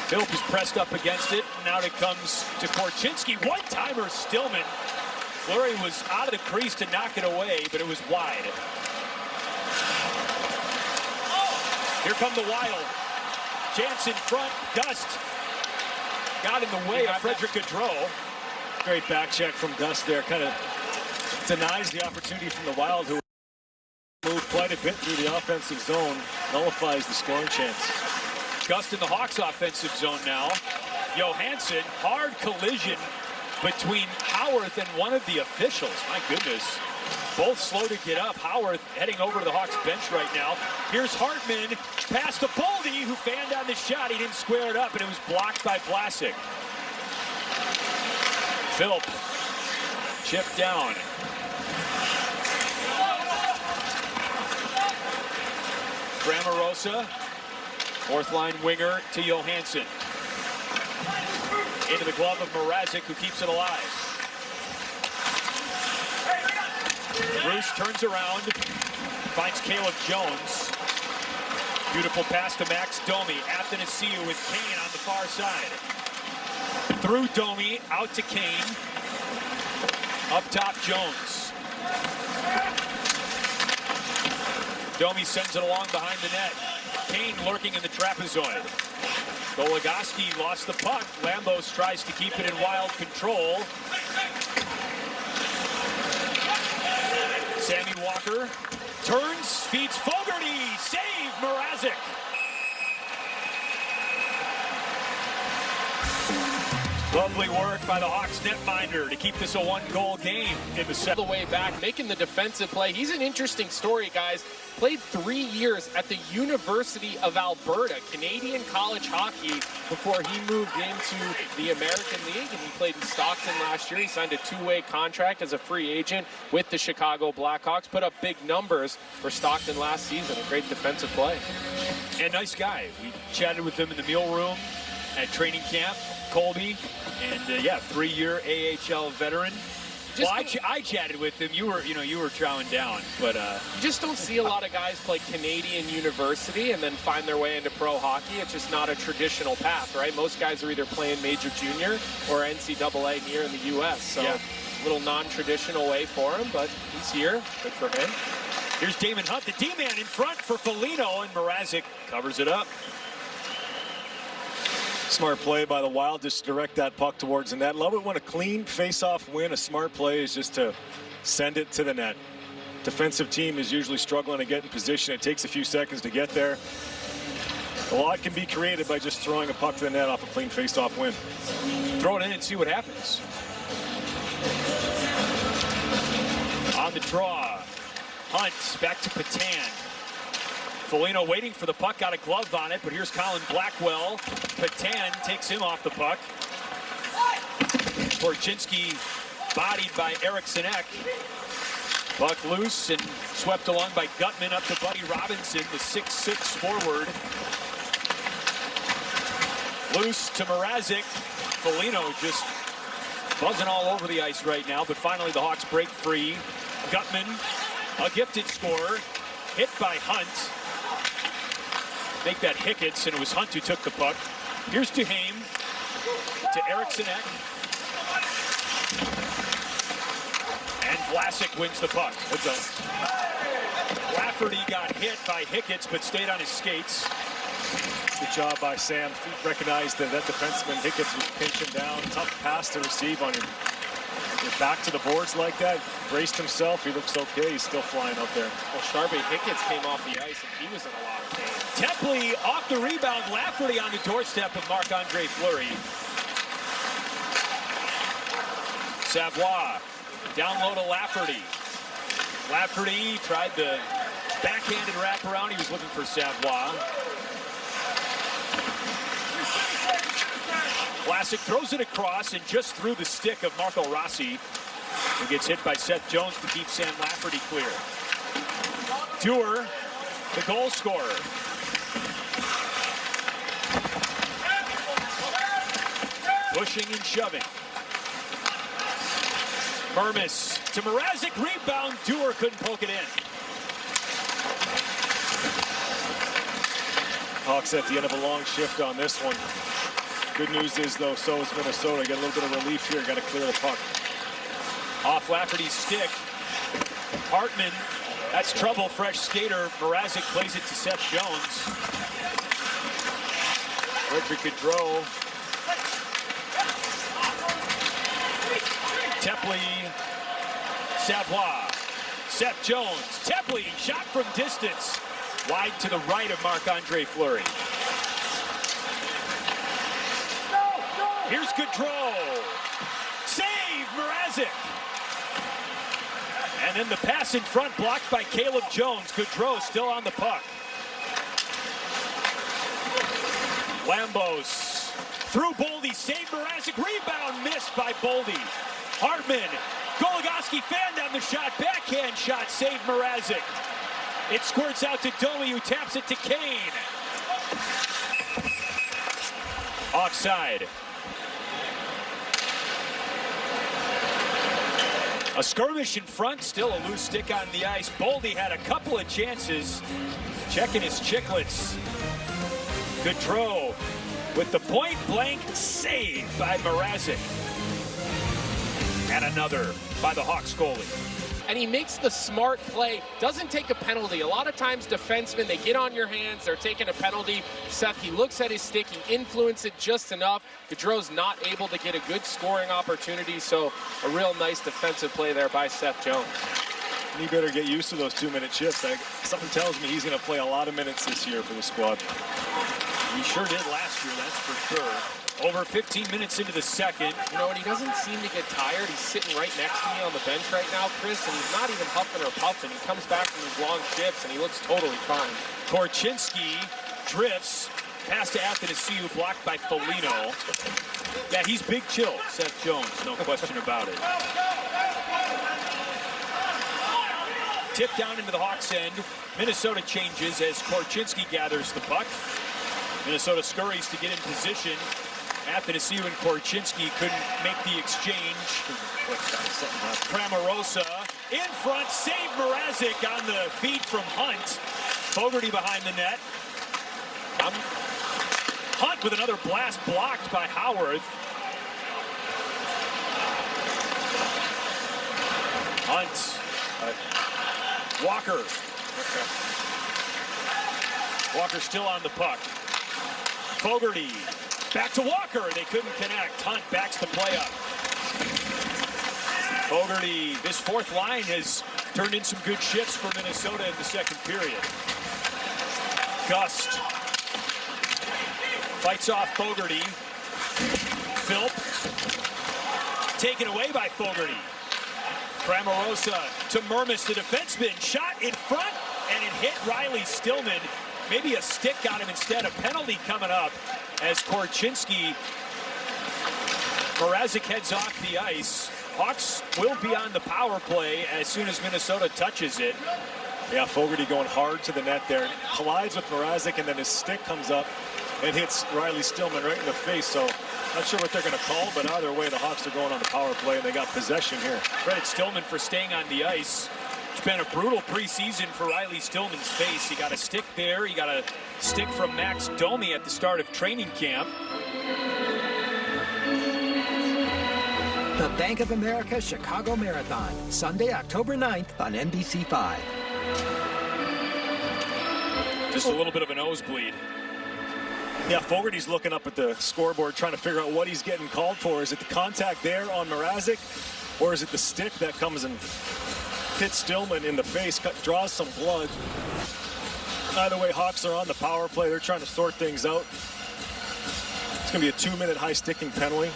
[SPEAKER 1] Philp is pressed up against it. Now it comes to Korchinski. One-timer Stillman. Fleury was out of the crease to knock it away, but it was wide. Here come the Wild. Chance in front. Gust got in the way of Frederick Gaudreau.
[SPEAKER 2] Great back check from Gust there. Kind of denies the opportunity from the Wild, who moved quite a bit through the offensive zone. Nullifies the scoring chance.
[SPEAKER 1] Gust in the Hawks offensive zone now. Johansson, hard collision between Howarth and one of the officials. My goodness. Both slow to get up. Howarth heading over to the Hawks bench right now. Here's Hartman, pass to Boldy, who fanned on the shot. He didn't square it up, and it was blocked by Vlasic. Philp, chipped down. Grammarosa, fourth line winger to Johansson. Into the glove of Mrazek, who keeps it alive. Bruce turns around, finds Caleb Jones. Beautiful pass to Max Domi. Athanasiou with Kane on the far side. Through Domi, out to Kane. Up top, Jones. Domi sends it along behind the net. Kane lurking in the trapezoid. Goligoski lost the puck. Lambos tries to keep it in Wild control. Sammy Walker turns, feeds Fogarty. Save, Mrazek. Lovely work by the Hawks netminder to keep this a 1-goal game in the set.
[SPEAKER 3] The way back, making the defensive play. He's an interesting story, guys. Played 3 years at the University of Alberta, Canadian college hockey, before he moved into the American League, and he played in Stockton last year. He signed a 2-way contract as a free agent with the Chicago Blackhawks. Put up big numbers for Stockton last season. A great defensive play.
[SPEAKER 1] And nice guy. We chatted with him in the meal room at training camp. Colby, and yeah, 3-year AHL veteran. Well, I chatted with him. You were chowing down, but
[SPEAKER 3] you just don't see a lot of guys play Canadian university and then find their way into pro hockey. It's just not a traditional path, right? Most guys are either playing major junior or NCAA here in the U.S. So yeah, a little non-traditional way for him, but he's here. Good for him.
[SPEAKER 1] Here's Damon Hunt, the D-man in front for Foligno, and Mrazek covers it up.
[SPEAKER 2] Smart play by the Wild, just direct that puck towards the net. Love it when a clean face-off win, a smart play is just to send it to the net. Defensive team is usually struggling to get in position. It takes a few seconds to get there. A lot can be created by just throwing a puck to the net off a clean face-off win.
[SPEAKER 1] Throw it in and see what happens. On the draw, Hunt back to Patan. Foligno waiting for the puck, got a glove on it, but here's Colin Blackwell. Patan takes him off the puck. Korchinski bodied by Eriksson Ek. Puck loose and swept along by Gutman up to Buddy Robinson, the 6'6" forward. Loose to Mrazek. Foligno just buzzing all over the ice right now, but finally the Hawks break free. Gutman, a gifted scorer, hit by Hunt. Make that Hicketts, and it was Hunt who took the puck. Here's Duhaime to Eriksson Ek. And Vlasic wins the puck. Lafferty got hit by Hicketts, but stayed on his skates.
[SPEAKER 2] Good job by Sam. He recognized that defenseman Hicketts was pinching down. Tough pass to receive on your back to the boards like that. Braced himself. He looks okay. He's still flying up there.
[SPEAKER 3] Well, Sharpe Hicketts came off the ice, and he was in a lot of pain.
[SPEAKER 1] Tepley off the rebound. Lafferty on the doorstep of Marc-Andre Fleury. Savoie down low to Lafferty. Lafferty tried to Backhanded wraparound. He was looking for Savoie. Vlasic throws it across and just through the stick of Marco Rossi, who gets hit by Seth Jones to keep Sam Lafferty clear. Dewar, the goal scorer. Pushing and shoving. Mermis to Mrazek, rebound. Dewar couldn't poke it in.
[SPEAKER 2] Hawks at the end of a long shift on this one. Good news is, though, so is Minnesota. Get a little bit of relief here. Got to clear the puck.
[SPEAKER 1] Off Lafferty's stick. Hartman, that's trouble. Fresh skater. Mrazek plays it to Seth Jones. Richard Gaudreau. Tepley. Savoie. Seth Jones. Tepley, shot from distance. Wide to the right of Marc-Andre Fleury. Here's Gaudreau. Save, Mrazek. And then the pass in front blocked by Caleb Jones. Gaudreau still on the puck. Lambos through Boldy. Save, Mrazek. Rebound missed by Boldy. Hartman. Goligoski fanned on the shot. Backhand shot. Save, Mrazek. It squirts out to Domi, who taps it to Kane. Offside. A skirmish in front, still a loose stick on the ice. Boldy had a couple of chances, checking his chicklets. Gaudreau with the point-blank save by Mrazek. And another by the Hawks goalie.
[SPEAKER 3] And he makes the smart play, doesn't take a penalty. A lot of times defensemen, they get on your hands, they're taking a penalty. Seth, he looks at his stick, he influenced it just enough. Gaudreau's not able to get a good scoring opportunity, so a real nice defensive play there by Seth Jones.
[SPEAKER 2] And he better get used to those 2-minute shifts. Something tells me he's going to play a lot of minutes this year for the squad.
[SPEAKER 1] He sure did last year, that's for sure. Over 15 minutes into the second.
[SPEAKER 3] You know, and he doesn't seem to get tired. He's sitting right next to me on the bench right now, Chris, and he's not even huffing or puffing. He comes back from his long shifts, and he looks totally fine.
[SPEAKER 1] Korchinski drifts. Pass to Athanasiou, blocked by Foligno. Yeah, he's big chill, Seth Jones, no question about it. Tip down into the Hawks end. Minnesota changes as Korchinski gathers the puck. Minnesota scurries to get in position. Athanasiou and Korchinski couldn't make the exchange. Cramarosa in front, save Mrazek on the feed from Hunt. Fogarty behind the net. Hunt with another blast blocked by Howard. Hunt. Walker. Walker still on the puck. Fogarty. Back to Walker. They couldn't connect. Hunt backs the play up. Fogarty, this fourth line has turned in some good shifts for Minnesota in the second period. Gust fights off Fogarty. Philp taken away by Fogarty. Cramarosa to Mermis, the defenseman. Shot in front, and it hit Riley Stillman. Maybe a stick got him instead. A penalty coming up as Korchinski. Mrazek heads off the ice. Hawks will be on the power play as soon as Minnesota touches it.
[SPEAKER 2] Yeah, Fogarty going hard to the net there. Collides with Mrazek, and then his stick comes up and hits Riley Stillman right in the face. So not sure what they're going to call, but either way, the Hawks are going on the power play, and they got possession here.
[SPEAKER 1] Credit Stillman for staying on the ice. It's been a brutal preseason for Riley Stillman's face. He got a stick there. He got a stick from Max Domi at the start of training camp.
[SPEAKER 5] The Bank of America Chicago Marathon, Sunday, October 9th on NBC5.
[SPEAKER 1] Just a little bit of a nosebleed.
[SPEAKER 2] Yeah, Fogarty's looking up at the scoreboard trying to figure out what he's getting called for. Is it the contact there on Mrazek, or is it the stick that comes and hits Stillman in the face, draws some blood? Either way, Hawks are on the power play. They're trying to sort things out. It's going to be a 2-minute high sticking penalty.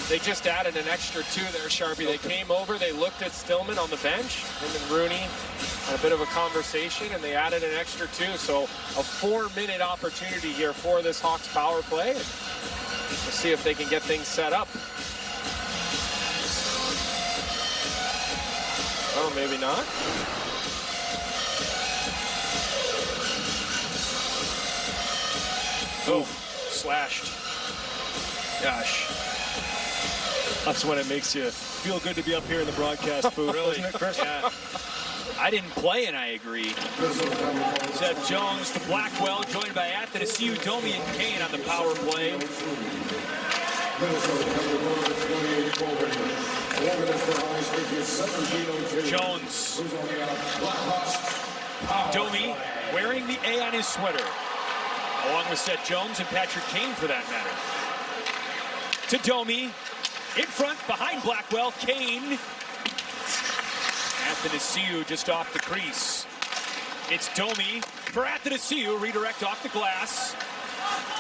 [SPEAKER 3] They just added an extra 2 there, Sharpie. They came over, they looked at Stillman on the bench, him and Rooney had a bit of a conversation, and they added an extra 2. So a 4-minute opportunity here for this Hawks power play. We'll see if they can get things set up. Oh, maybe not.
[SPEAKER 1] Oh, slashed. Gosh.
[SPEAKER 2] That's when it makes you feel good to be up here in the broadcast booth,
[SPEAKER 1] Really?
[SPEAKER 2] doesn't it, Chris?
[SPEAKER 1] Yeah. I didn't play, and I agree. Seth Jones to Blackwell, joined by Athanasiou, Domi, and Kane on the power play. Jones. Domi wearing the A on his sweater, along with Seth Jones and Patrick Kane for that matter. To Domi, in front, behind Blackwell, Kane. Athanasiou just off the crease. It's Domi for Athanasiou, redirect off the glass.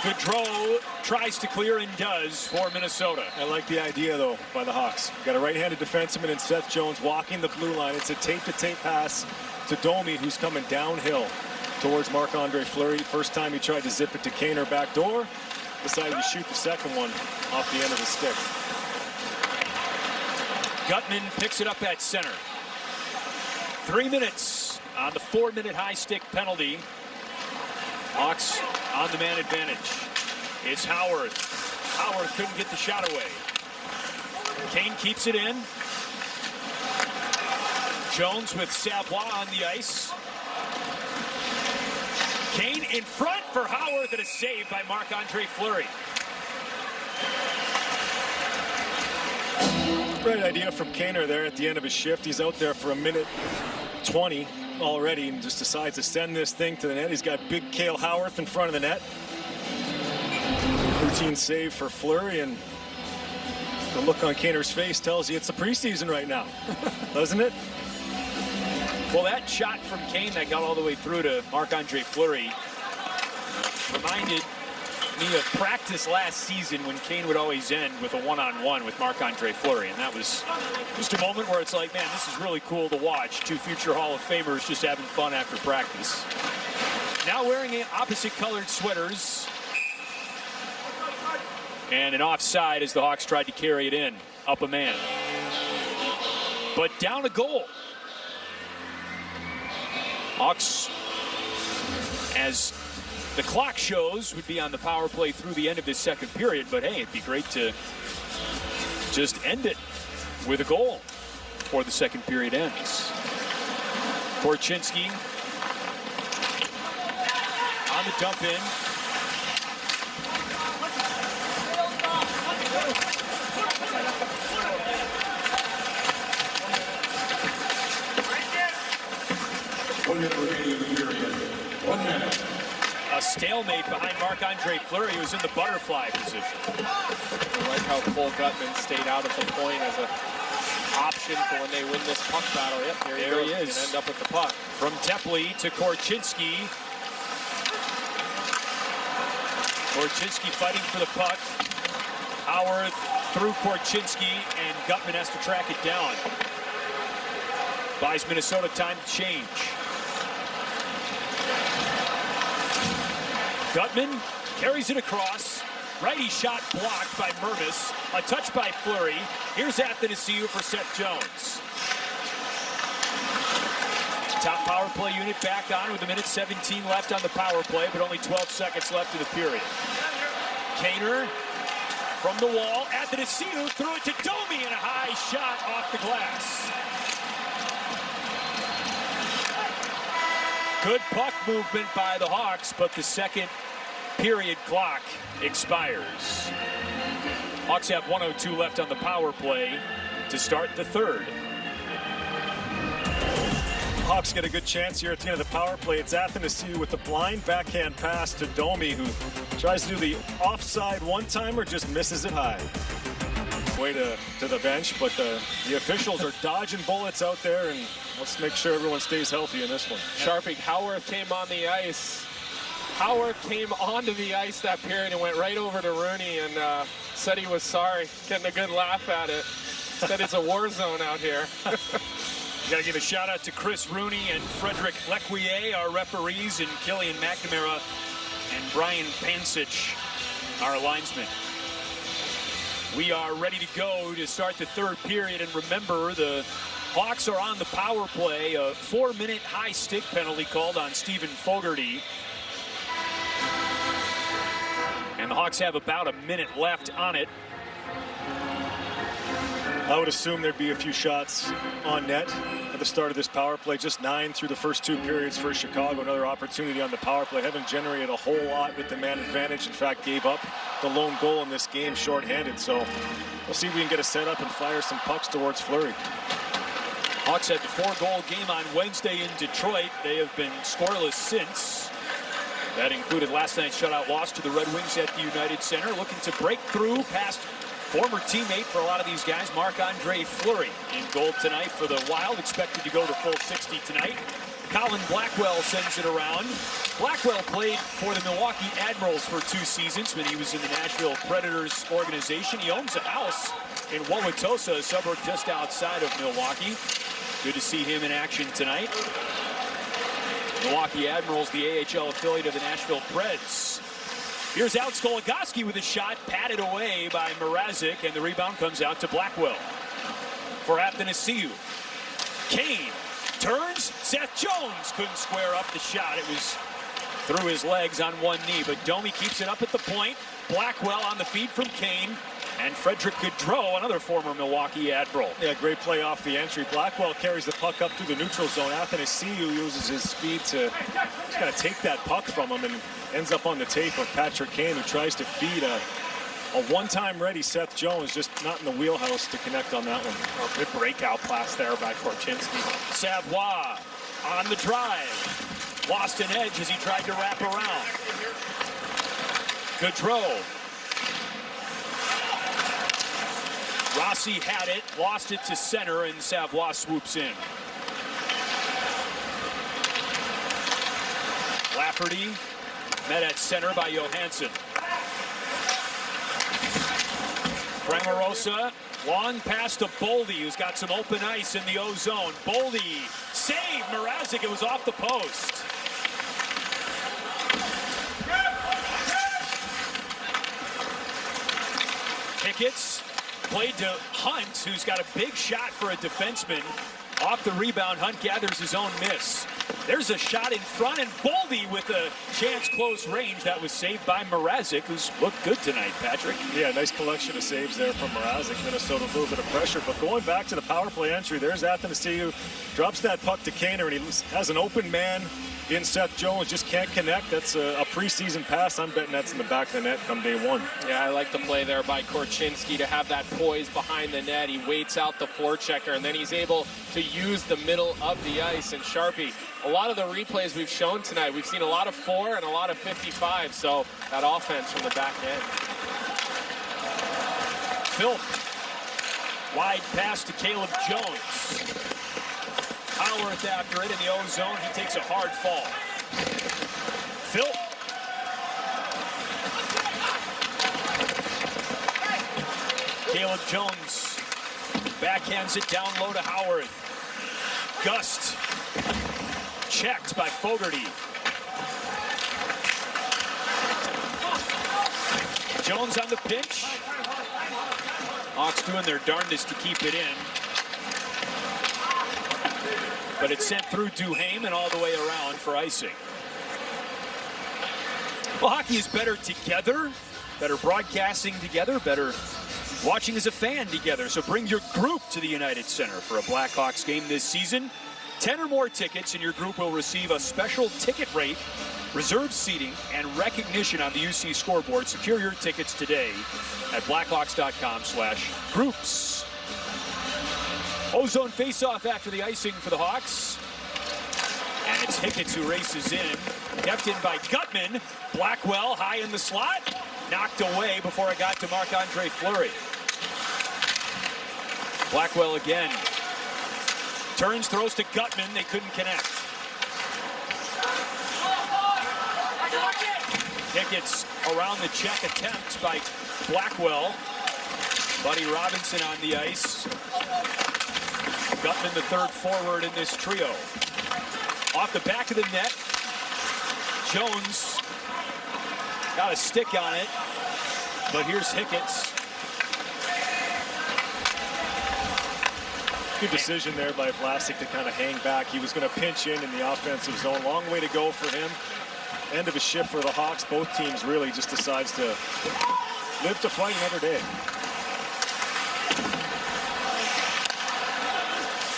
[SPEAKER 1] Gaudreau tries to clear and does for Minnesota.
[SPEAKER 2] I like the idea, though, by the Hawks. We've got a right-handed defenseman in Seth Jones walking the blue line. It's a tape-to-tape pass to Domi, who's coming downhill towards Marc-Andre Fleury. First time he tried to zip it to Kane or back door. Decided to shoot the second one off the end of the stick.
[SPEAKER 1] Gutman picks it up at center. 3 minutes on the 4-minute high stick penalty. Hawks on the man advantage. It's Howard. Howard couldn't get the shot away. Kane keeps it in. Jones with Savoie on the ice. Kane in front for Howard, that is saved by Marc-Andre Fleury.
[SPEAKER 2] Great idea from Kaner there at the end of his shift. He's out there for 1:20 already and just decides to send this thing to the net. He's got big Cale Howarth in front of the net. Routine save for Fleury, and the look on Kaner's face tells you it's the preseason right now, doesn't it?
[SPEAKER 1] Well, that shot from Kane that got all the way through to Marc-Andre Fleury reminded me of practice last season when Kane would always end with a one-on-one with Marc-Andre Fleury. And that was just a moment where it's like, man, this is really cool to watch. 2 future Hall of Famers just having fun after practice. Now wearing opposite colored sweaters. And an offside as the Hawks tried to carry it in. Up a man. But down a goal. Hawks, as the clock shows, would be on the power play through the end of this second period. But hey, it'd be great to just end it with a goal before the second period ends. Korchinski on the dump in. A stalemate behind Marc-Andre Fleury, who's in the butterfly position.
[SPEAKER 3] I like how Cole Gutman stayed out at the point as an option for when they win this puck battle. Yep, there he is. And end up with the puck.
[SPEAKER 1] From Tepley to Korchinski. Korchinski fighting for the puck. Howard through Korchinski, and Gutman has to track it down. Buys Minnesota time to change. Gutman carries it across. Righty shot blocked by Mervis. A touch by Fleury. Here's Athanasiou for Seth Jones. Top power play unit back on with 1:17 left on the power play, but only 12 seconds left of the period. Kaner from the wall. Athanasiou threw it to Domi, and a high shot off the glass. Good puck movement by the Hawks, but the second period clock expires. Hawks have 1:02 left on the power play to start the third.
[SPEAKER 2] Hawks get a good chance here at the end of the power play. It's Athanasiou with the blind backhand pass to Domi, who tries to do the offside one-timer, just misses it high. Way to the bench, but the officials are dodging bullets out there, and let's make sure everyone stays healthy in this one.
[SPEAKER 3] Sharpie, Howard came on the ice Howard came onto the ice that period and went right over to Rooney and said he was sorry, getting a good laugh at it. Said it's a war zone out here.
[SPEAKER 1] Got to give a shout out to Chris Rooney and Frederick Lequier, our referees, and Killian McNamara and Brian Pansich, our linesmen. We are ready to go to start the third period, and remember, the Hawks are on the power play. A 4-minute high stick penalty called on Stephen Fogarty. And the Hawks have about a minute left on it.
[SPEAKER 2] I would assume there'd be a few shots on net at the start of this power play. Just 9 through the first 2 periods for Chicago. Another opportunity on the power play. Haven't generated a whole lot with the man advantage. In fact, gave up the lone goal in this game shorthanded. So we'll see if we can get a setup and fire some pucks towards Fleury.
[SPEAKER 1] Hawks had the 4-goal game on Wednesday in Detroit. They have been scoreless since. That included last night's shutout loss to the Red Wings at the United Center. Looking to break through past former teammate for a lot of these guys, Marc-Andre Fleury, in goal tonight for the Wild, expected to go to full 60 tonight. Colin Blackwell sends it around. Blackwell played for the Milwaukee Admirals for 2 seasons when he was in the Nashville Predators organization. He owns a house in Wauwatosa, a suburb just outside of Milwaukee. Good to see him in action tonight. Milwaukee Admirals, the AHL affiliate of the Nashville Preds. Here's out Skoligoski with a shot, patted away by Mrazek, and the rebound comes out to Blackwell. For Athanasiou. Kane turns. Seth Jones couldn't square up the shot. It was through his legs on one knee, but Domi keeps it up at the point. Blackwell on the feed from Kane. And Frederick Gaudreau, another former Milwaukee Admiral.
[SPEAKER 2] Yeah, great play off the entry. Blackwell carries the puck up through the neutral zone. Athanasiou uses his speed to just kind of take that puck from him and ends up on the tape of Patrick Kane, who tries to feed a one-time ready Seth Jones, just not in the wheelhouse to connect on that one.
[SPEAKER 3] Oh, good breakout pass there by Korchinski.
[SPEAKER 1] Savoie on the drive. Lost an edge as he tried to wrap around. Gaudreau. Rossi had it, lost it to center, and Savoie swoops in. Lafferty met at center by Johansson. Cramarosa, long pass to Boldy, who's got some open ice in the O-zone. Boldy, save Mrazek, it was off the post. Pickett's played to Hunt, who's got a big shot for a defenseman. Off the rebound, Hunt gathers his own miss. There's a shot in front, and Boldy with a chance close range. That was saved by Mrazek, who's looked good tonight, Patrick.
[SPEAKER 2] Yeah, nice collection of saves there from Mrazek. Minnesota, a little bit of pressure. But going back to the power play entry, there's Athanasiou. Drops that puck to Kaner, and he has an open man in Seth Jones. Just can't connect. That's a preseason pass. I'm betting that's in the back of the net come day one.
[SPEAKER 3] Yeah, I like the play there by Korchinski to have that poise behind the net. He waits out the forechecker, and then he's able to use the middle of the ice. And Sharpie, a lot of the replays we've shown tonight, we've seen a lot of 4 and a lot of 55, so that offense from the back end.
[SPEAKER 1] Philp, wide pass to Caleb Jones. Howarth after it in the O-zone. He takes a hard fall. Philp. Caleb Jones backhands it down low to Howarth. Gust. Checked by Fogarty. Jones on the pinch. Hawks doing their darndest to keep it in. But it's sent through Duhaime and all the way around for icing. Well, hockey is better together, better broadcasting together, better watching as a fan together. So bring your group to the United Center for a Blackhawks game this season. 10 or more tickets and your group will receive a special ticket rate, reserved seating, and recognition on the UC scoreboard. Secure your tickets today at blackhawks.com/groups. O-zone face-off after the icing for the Hawks. And it's Hicketts who races in. Kept in by Gutman. Blackwell high in the slot. Knocked away before it got to Marc-Andre Fleury. Blackwell again. Turns, throws to Gutman. They couldn't connect. Hickett's around the check attempts by Blackwell. Buddy Robinson on the ice. Gutman, the third forward in this trio. Off the back of the net, Jones got a stick on it, but here's Hickett's.
[SPEAKER 2] Good decision there by Vlasic to kind of hang back. He was going to pinch in the offensive zone. Long way to go for him. End of a shift for the Hawks. Both teams really just decides to live to fight another day.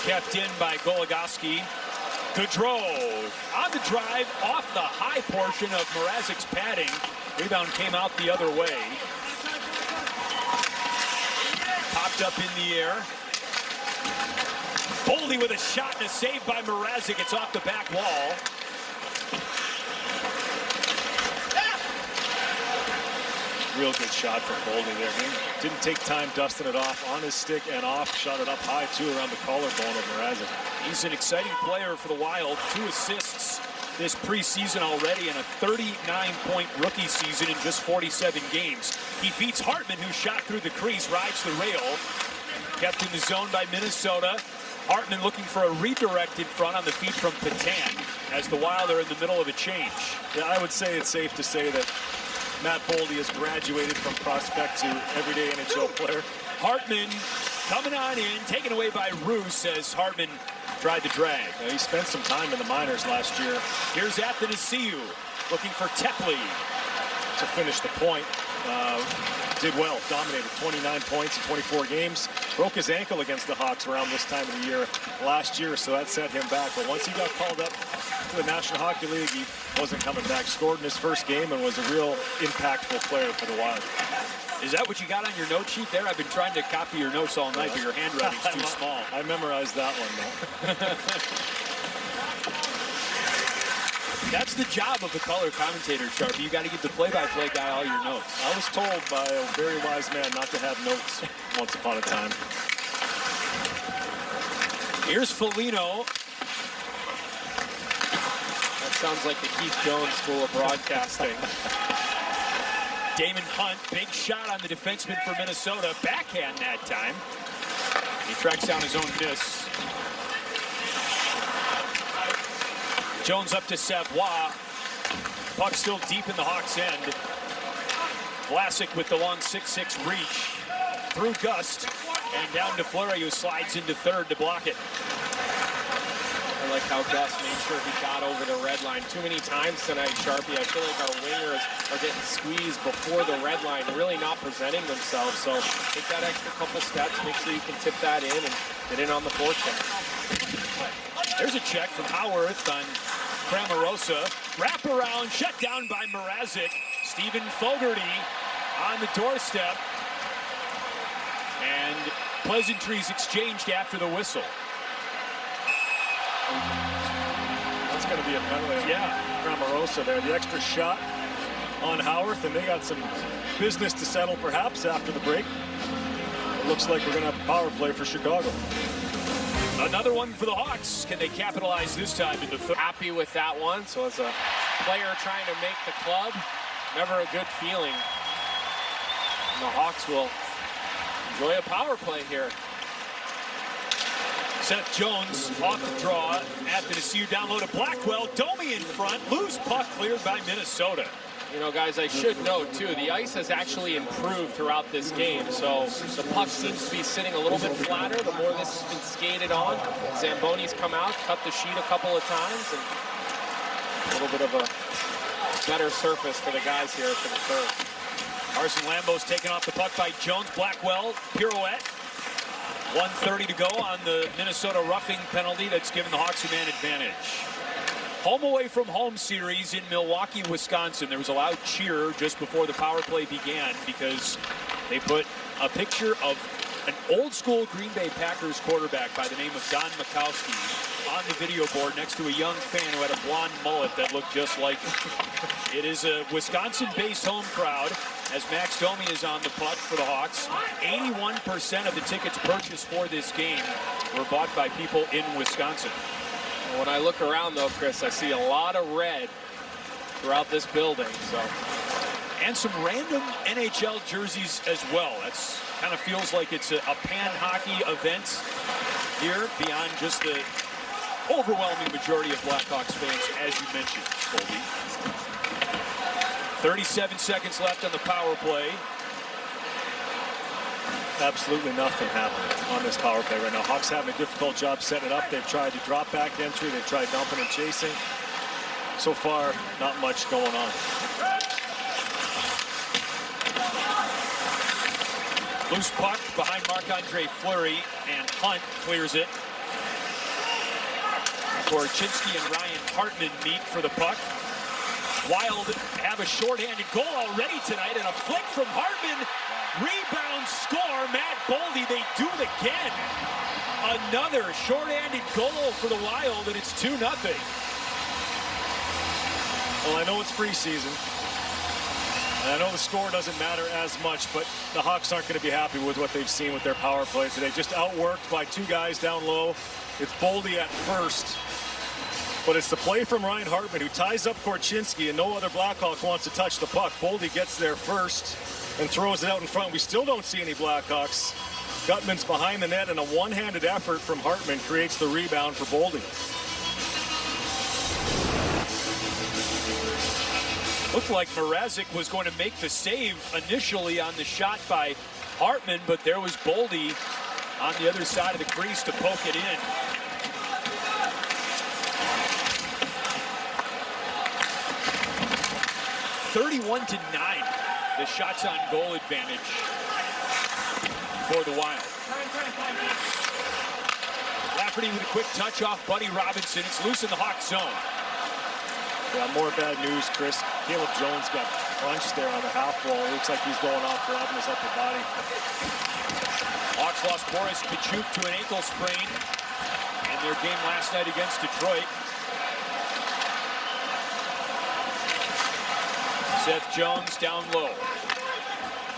[SPEAKER 1] Kept in by Goligoski. Gaudreau on the drive off the high portion of Mrazek's padding. Rebound came out the other way. Popped up in the air. Boldy with a shot and a save by Mrazek. It's off the back wall.
[SPEAKER 2] Real good shot from Boldy there. He didn't take time dusting it off on his stick and off. Shot it up high, too, around the collarbone of Mrazek.
[SPEAKER 1] He's an exciting player for the Wild. 2 assists this preseason already and a 39-point rookie season in just 47 games. He beats Hartman, who shot through the crease, rides the rail. Kept in the zone by Minnesota. Hartman looking for a redirect in front on the feed from Patan as the Wild are in the middle of a change.
[SPEAKER 2] Yeah, I would say it's safe to say that Matt Boldy has graduated from prospect to everyday NHL player.
[SPEAKER 1] Hartman coming on in, taken away by Roos as Hartman tried to drag.
[SPEAKER 2] He spent some time in the minors last year.
[SPEAKER 1] Here's Athanasiou looking for Tepley
[SPEAKER 2] to finish the point. Did well, dominated 29 points in 24 games. Broke his ankle against the Hawks around this time of the year last year, so that set him back. But once he got called up to the National Hockey League, he wasn't coming back. Scored in his first game and was a real impactful player for the Wild.
[SPEAKER 1] Is that what you got on your note sheet there? I've been trying to copy your notes all night, but your handwriting's too small.
[SPEAKER 2] I memorized that one, though.
[SPEAKER 1] That's the job of the color commentator, Sharpie. You got to give the play-by-play guy all your notes.
[SPEAKER 2] I was told by a very wise man not to have notes once upon a time.
[SPEAKER 1] Here's Foligno.
[SPEAKER 3] That sounds like the Keith Jones School of Broadcasting.
[SPEAKER 1] Damon Hunt, big shot on the defenseman for Minnesota. Backhand that time. He tracks down his own miss. Jones up to Savoie. Puck still deep in the Hawks' end. Vlasic with the long 6-6 reach. Through Gust. And down to Fleury, who slides into third to block it.
[SPEAKER 3] I like how Gus made sure he got over the red line too many times tonight, Sharpie. I feel like our wingers are getting squeezed before the red line, really not presenting themselves. So take that extra couple steps, make sure you can tip that in and get in on the forecheck.
[SPEAKER 1] There's a check from Howarth on Cramarosa. Wrap around, shut down by Mrazek. Stephen Fogarty on the doorstep. And pleasantries exchanged after the whistle.
[SPEAKER 2] That's going to be a penalty.
[SPEAKER 1] Yeah.
[SPEAKER 2] Cramarosa there. The extra shot on Howarth, and they got some business to settle perhaps after the break. It looks like we're going to have a power play for Chicago.
[SPEAKER 1] Another one for the Hawks. Can they capitalize this time in the third?
[SPEAKER 3] Happy with that one. So as a player trying to make the club, never a good feeling. And the Hawks will enjoy a power play here.
[SPEAKER 1] Seth Jones off the draw. Athanasiou down low to Blackwell. Domi in front. Loose puck cleared by Minnesota.
[SPEAKER 3] You know, guys, I should note, too, the ice has actually improved throughout this game. So the puck seems to be sitting a little bit flatter the more this has been skated on. Zamboni's come out, cut the sheet a couple of times, and a little bit of a better surface for the guys here for the third.
[SPEAKER 1] Carson Lambo's taken off the puck by Jones. Blackwell, pirouette. 1:30 to go on the Minnesota roughing penalty that's given the Hawks a man advantage. Home away from home series in Milwaukee, Wisconsin. There was a loud cheer just before the power play began because they put a picture of an old school Green Bay Packers quarterback by the name of Don Mikowski on the video board next to a young fan who had a blonde mullet that looked just like him. It is a Wisconsin-based home crowd as Max Domi is on the puck for the Hawks. 81% of the tickets purchased for this game were bought by people in Wisconsin.
[SPEAKER 3] When I look around, though, Chris, I see a lot of red throughout this building. So,
[SPEAKER 1] and some random NHL jerseys as well. That's kind of feels like it's a pan hockey event here beyond just the overwhelming majority of Blackhawks fans, as you mentioned, Colby. 37 seconds left on the power play.
[SPEAKER 2] Absolutely nothing happening on this power play right now. Hawks having a difficult job setting it up. They've tried to drop back entry. They've tried dumping and chasing. So far, not much going on.
[SPEAKER 1] Loose puck behind Marc-Andre Fleury, and Hunt clears it. Korchinski and Ryan Hartman meet for the puck. Wild have a shorthanded goal already tonight, and a flick from Hartman. Rebound score, Matt Boldy. They do it again. Another shorthanded goal for the Wild, and it's 2-0.
[SPEAKER 2] Well, I know it's preseason, and I know the score doesn't matter as much, but the Hawks aren't going to be happy with what they've seen with their power play today. Just outworked by two guys down low. It's Boldy at first, but it's the play from Ryan Hartman who ties up Korchinski, and no other Blackhawk wants to touch the puck. Boldy gets there first and throws it out in front. We still don't see any Blackhawks. Gutman's behind the net, and a one-handed effort from Hartman creates the rebound for Boldy.
[SPEAKER 1] Looked like Mrazek was going to make the save initially on the shot by Hartman, but there was Boldy on the other side of the crease to poke it in. (31-9), the shots on goal advantage for the Wild. Lafferty with a quick touch off Buddy Robinson. It's loose in the Hawk zone.
[SPEAKER 2] Yeah, more bad news, Chris. Caleb Jones got punched there on the half wall. Looks like he's going off, grabbing his upper body.
[SPEAKER 1] Hawks lost Boris Kachuk to an ankle sprain in their game last night against Detroit. Seth Jones down low.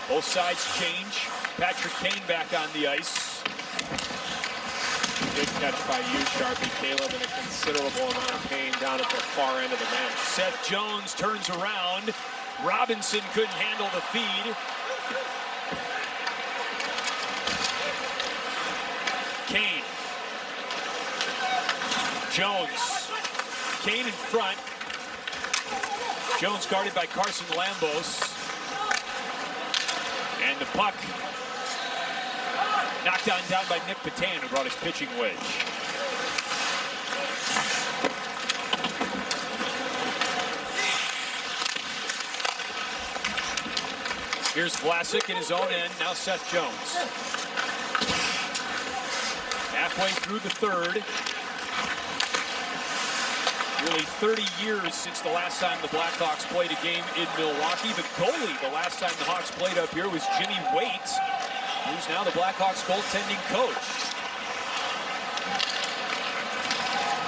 [SPEAKER 1] Both sides change. Patrick Kane back on the ice.
[SPEAKER 3] good catch by you, Sharpie. Caleb in a considerable amount of pain down at the far end of the bench.
[SPEAKER 1] Seth Jones turns around. Robinson couldn't handle the feed. Kane. Jones. Kane in front. Jones guarded by Carson Lambos. And the puck knocked down by Nick Patan, who brought his pitching wedge. Here's Vlasic in his own end. Now Seth Jones. Halfway through the third. Nearly 30 years since the last time the Blackhawks played a game in Milwaukee. The goalie the last time the Hawks played up here was Jimmy Waite, who's now the Blackhawks goaltending coach.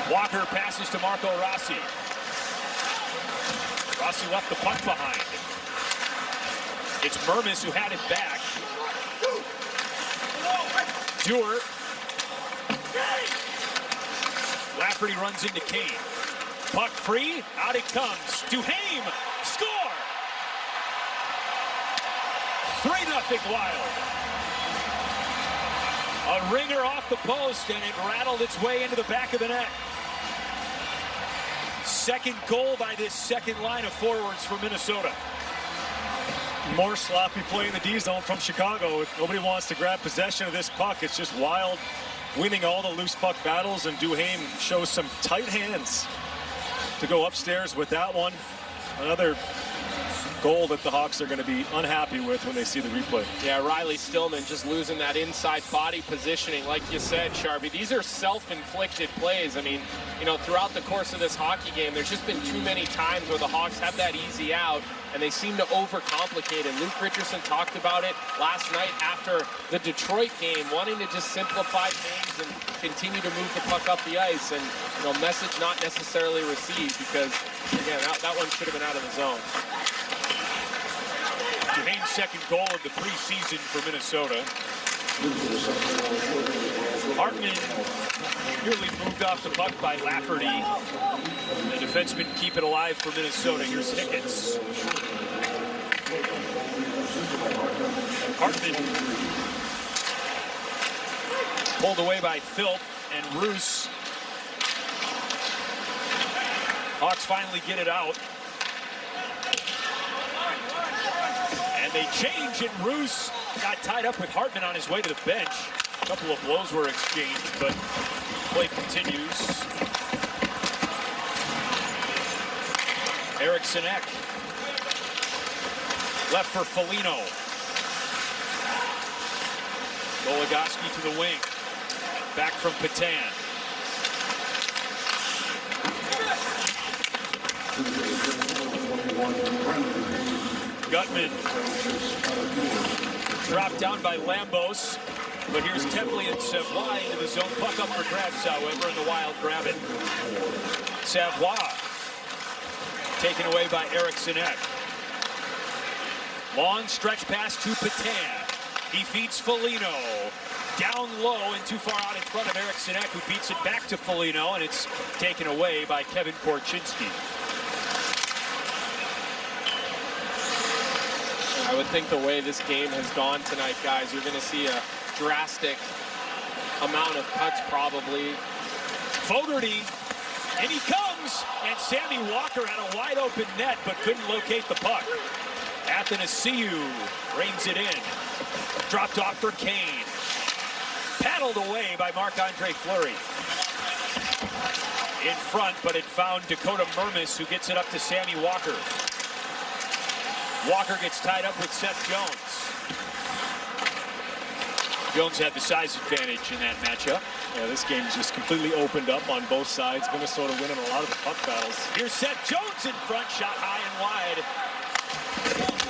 [SPEAKER 1] Walker passes to Marco Rossi. Rossi left the puck behind. It's Mermis who had it back. Dewar. Lafferty runs into Kane. Puck free, out it comes. Duhaime, score! 3-0 Wild. A ringer off the post, and it rattled its way into the back of the net. Second goal by this second line of forwards for Minnesota.
[SPEAKER 2] More sloppy play in the D zone from Chicago. Nobody wants to grab possession of this puck. It's just Wild winning all the loose puck battles, and Duhaime shows some tight hands to go upstairs with that one. Another goal that the Hawks are going to be unhappy with when they see the replay.
[SPEAKER 3] Yeah, Riley Stillman just losing that inside body positioning. Like you said, Sharpie, these are self-inflicted plays. I mean, you know, throughout the course of this hockey game, there's just been too many times where the Hawks have that easy out, and they seem to overcomplicate it. Luke Richardson talked about it last night after the Detroit game, wanting to just simplify things and continue to move the puck up the ice, and, you know, message not necessarily received, because, again, that one should have been out of the zone.
[SPEAKER 1] Duhaime's second goal of the preseason for Minnesota. Hartman nearly moved off the puck by Lafferty. The defensemen keep it alive for Minnesota. Here's Hicketts. Hartman pulled away by Philp and Roos. Hawks finally get it out. And they change, and Roos got tied up with Hartman on his way to the bench. A couple of blows were exchanged, but play continues. Eric Sinek left for Foligno. Goligoski to the wing. Back from Patan. Gutman dropped down by Lambos, but here's Templey and Savoie into the zone. Puck up for grabs, however, and the Wild grab it. Savoie taken away by Eric Sinek. Long stretch pass to Patan. He feeds Foligno. Down low and too far out in front of Eric Sinek, who beats it back to Foligno, and it's taken away by Kevin Korchinski.
[SPEAKER 3] I would think the way this game has gone tonight, guys, you're going to see a drastic amount of cuts probably.
[SPEAKER 1] Fogarty, and he comes, and Sammy Walker had a wide open net but couldn't locate the puck. Athanasiou reins it in. Dropped off for Kane. Paddled away by Marc-Andre Fleury. In front, but it found Dakota Mermis, who gets it up to Sammy Walker. Walker gets tied up with Seth Jones. Jones had the size advantage in that matchup.
[SPEAKER 2] Yeah, this game's just completely opened up on both sides. Minnesota winning a lot of the puck battles.
[SPEAKER 1] Here's Seth Jones in front, shot high and wide.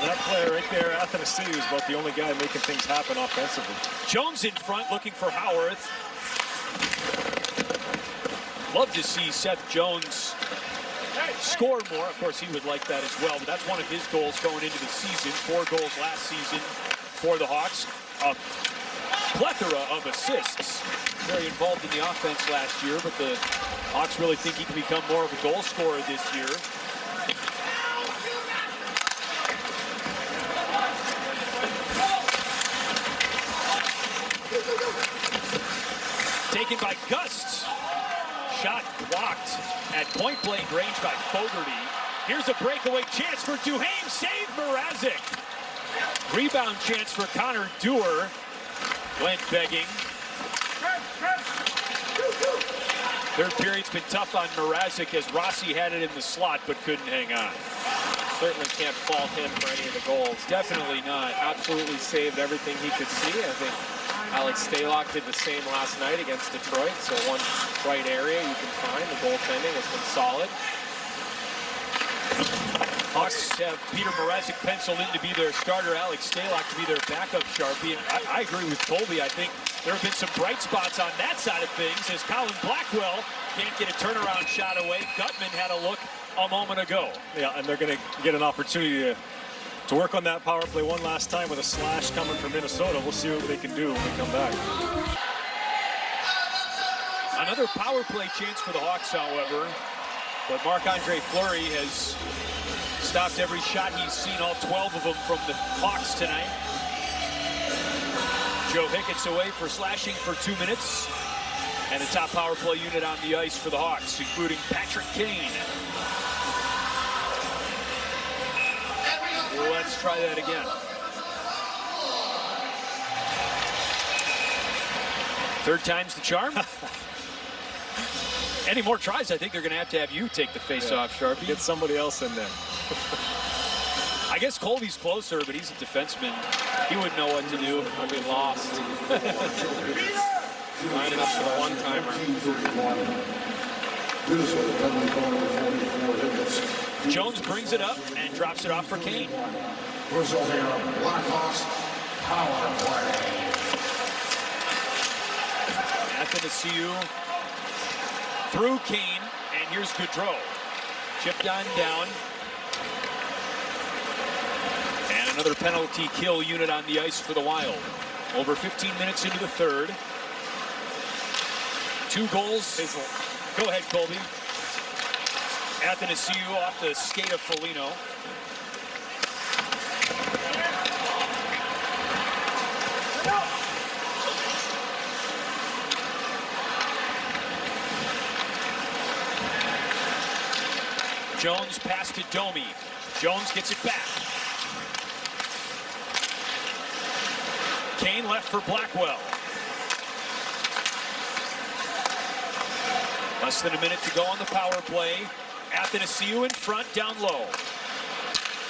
[SPEAKER 2] That player right there, Athanasiou, is about the only guy making things happen offensively.
[SPEAKER 1] Jones in front, looking for Howarth. Love to see Seth Jones score more. Of course, he would like that as well, but that's one of his goals going into the season. 4 goals last season for the Hawks. A plethora of assists. Very involved in the offense last year, but the Hawks really think he can become more of a goal scorer this year. Taken by Gust. Shot blocked at point-blank range by Fogarty. Here's a breakaway chance for Duhaime. Save Mrazek. Rebound chance for Connor Dewar. Went begging. Third period's been tough on Mrazek as Rossi had it in the slot but couldn't hang on.
[SPEAKER 3] Certainly can't fault him for any of the goals.
[SPEAKER 1] Definitely not.
[SPEAKER 3] Absolutely saved everything he could see. I think Alex Stalock did the same last night against Detroit. So one right area you can find. The goaltending has been solid.
[SPEAKER 1] Hawks have Peter Mrazek penciled in to be their starter, Alex Stalock to be their backup Sharpie. And I agree with Colby. I think there have been some bright spots on that side of things as Colin Blackwell can't get a turnaround shot away. Gutman had a look a moment ago.
[SPEAKER 2] Yeah, and they're going to get an opportunity to work on that power play one last time with a slash coming from Minnesota. We'll see what they can do when we come back.
[SPEAKER 1] Another power play chance for the Hawks, however. But Marc-Andre Fleury has stopped every shot he's seen, all 12 of them from the Hawks tonight. Joe Hicketts away for slashing for 2 minutes. And the top power play unit on the ice for the Hawks, including Patrick Kane. Let's try that again. Third time's the charm. Any more tries, I think they're going to have you take the face-off, Sharpie.
[SPEAKER 2] Get somebody else in there.
[SPEAKER 1] I guess Colby's closer, but he's a defenseman. He wouldn't know what to do.
[SPEAKER 3] I'd be lost. Lining up for the one-timer.
[SPEAKER 1] Jones brings it up and drops it off for Kane.
[SPEAKER 4] Blackhawks power play.
[SPEAKER 1] Athanasiou through Kane, and here's Gaudreau. Chipped on down. And another penalty kill unit on the ice for the Wild. Over 15 minutes into the third. 2 goals. Go ahead, Colby. Athanasiou off the skate of Foligno. Jones pass to Domi. Jones gets it back. Kane left for Blackwell. Less than a minute to go on the power play. Athanasiou in front, down low.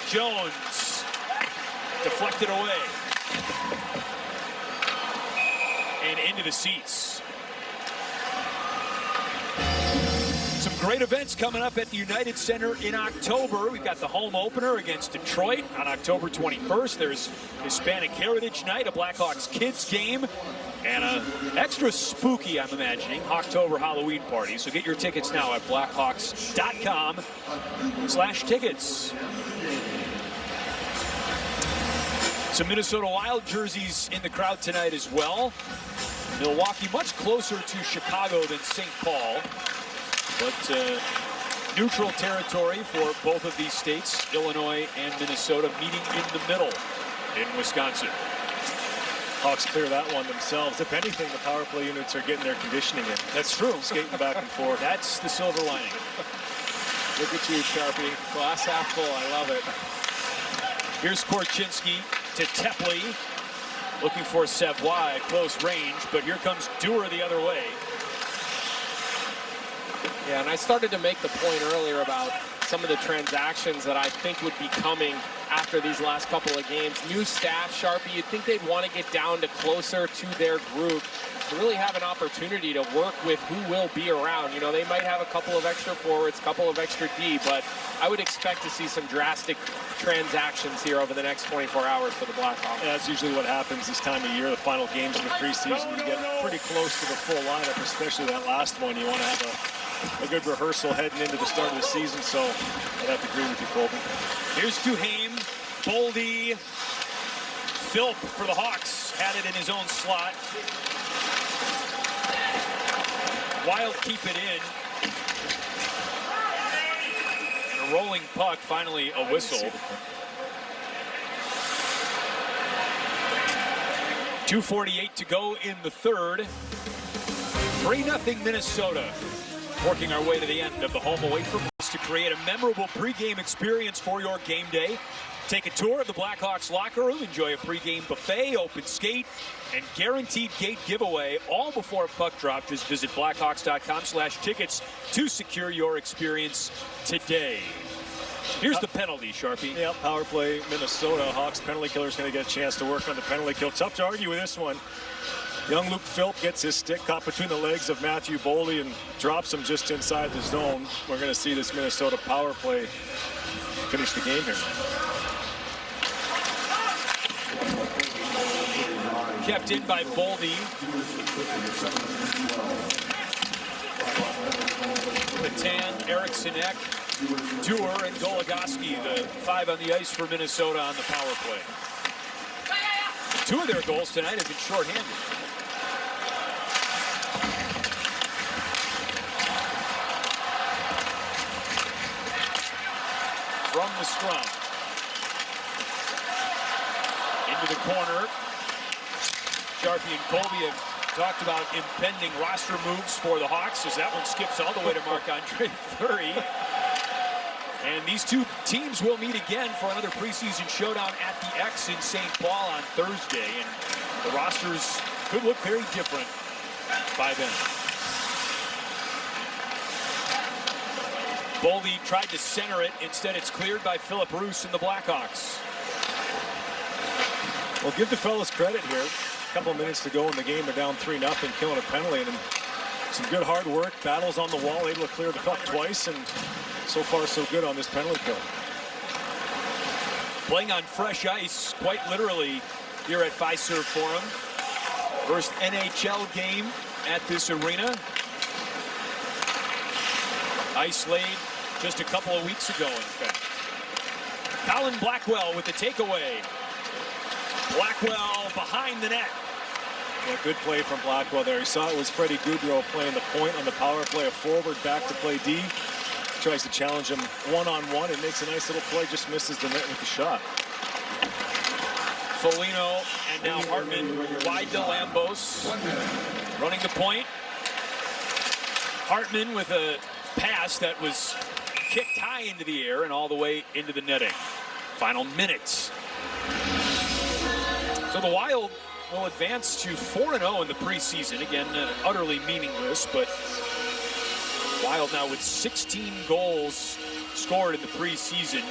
[SPEAKER 1] Jones deflected away. And into the seats. Some great events coming up at the United Center in October. We've got the home opener against Detroit on October 21st. There's Hispanic Heritage Night, a Blackhawks kids game, and an extra spooky, I'm imagining, October Halloween party. So get your tickets now at blackhawks.com/tickets. Some Minnesota Wild jerseys in the crowd tonight as well. Milwaukee much closer to Chicago than St. Paul, but neutral territory for both of these states, Illinois and Minnesota, meeting in the middle in Wisconsin.
[SPEAKER 2] Hawks clear that one themselves. If anything, the power play units are getting their conditioning in.
[SPEAKER 1] That's true.
[SPEAKER 2] Skating back and forth.
[SPEAKER 1] That's the silver lining.
[SPEAKER 3] Look at you, Sharpie. Glass half full. I love it.
[SPEAKER 1] Here's Korchinski to Tepley, looking for Savoie at close range, but here comes Dewar the other way.
[SPEAKER 3] Yeah, and I started to make the point earlier about some of the transactions that I think would be coming after these last couple of games. New staff, Sharpie, you'd think they'd want to get down to closer to their group to really have an opportunity to work with who will be around. You know, they might have a couple of extra forwards, a couple of extra D, but I would expect to see some drastic transactions here over the next 24 hours for the Blackhawks.
[SPEAKER 2] Yeah, that's usually what happens this time of year, the final games of the preseason. You get pretty close to the full lineup, especially that last one. You want to have a good rehearsal heading into the start of the season, so I'd have to agree with you, Colby.
[SPEAKER 1] Here's Duhaime, Boldy, Philp for the Hawks, had it in his own slot. Wild keep it in. And a rolling puck, finally a whistle. 2:48 to go in the third. 3-0 Minnesota. Working our way to the end of the home away from us to create a memorable pregame experience for your game day. Take a tour of the Blackhawks locker room, enjoy a pregame buffet, open skate, and guaranteed gate giveaway all before puck drop. Just visit blackhawks.com/tickets to secure your experience today. Here's the penalty, Sharpie.
[SPEAKER 2] Yeah, power play, Minnesota. Hawks penalty killer's going to get a chance to work on the penalty kill. Tough to argue with this one. Young Luke Philp gets his stick caught between the legs of Matthew Boldy and drops him just inside the zone. We're going to see this Minnesota power play finish the game here.
[SPEAKER 1] Kept in by Boldy. Patan, Eriksson-Ek, Dewar, and Goligoski, the 5 on the ice for Minnesota on the power play. 2 of their goals tonight have been shorthanded. From the scrum. Into the corner. Sharpie and Colby have talked about impending roster moves for the Hawks as that one skips all the way to Marc-Andre Fleury. And these two teams will meet again for another preseason showdown at the X in St. Paul on Thursday. And the rosters could look very different by then. Boldy tried to center it. Instead, it's cleared by Philip Roos and the Blackhawks.
[SPEAKER 2] Well, give the fellas credit here. A couple of minutes to go in the game. They're down 3-0, killing a penalty. And some good hard work, battles on the wall, able to clear the puck twice. And so far, so good on this penalty kill.
[SPEAKER 1] Playing on fresh ice, quite literally, here at Fiserv Forum. First NHL game at this arena. Ice laid just a couple of weeks ago, in fact. Colin Blackwell with the takeaway. Blackwell behind the net.
[SPEAKER 2] Yeah, good play from Blackwell there. He saw it was Freddie Goudreau playing the point on the power play, a forward back to play D. Tries to challenge him one-on-one and makes a nice little play, just misses the net with the shot.
[SPEAKER 1] Foligno and now Hartman wide to Lambos. Running the point. Hartman with a pass that was kicked high into the air and all the way into the netting. Final minutes. So the Wild will advance to 4-0 in the preseason. Again, utterly meaningless, but Wild now with 16 goals scored in the preseason.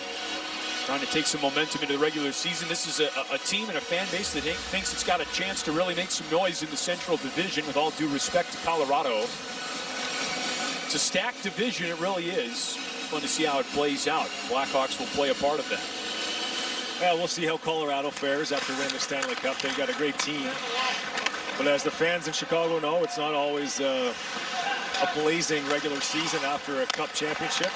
[SPEAKER 1] Trying to take some momentum into the regular season. This is a team and a fan base that thinks it's got a chance to really make some noise in the Central Division, with all due respect to Colorado. It's a stacked division, it really is. Fun to see how it plays out. Blackhawks will play a part of that.
[SPEAKER 2] Yeah, we'll see how Colorado fares after winning the Stanley Cup. They've got a great team. But as the fans in Chicago know, it's not always a blazing regular season after a Cup championship.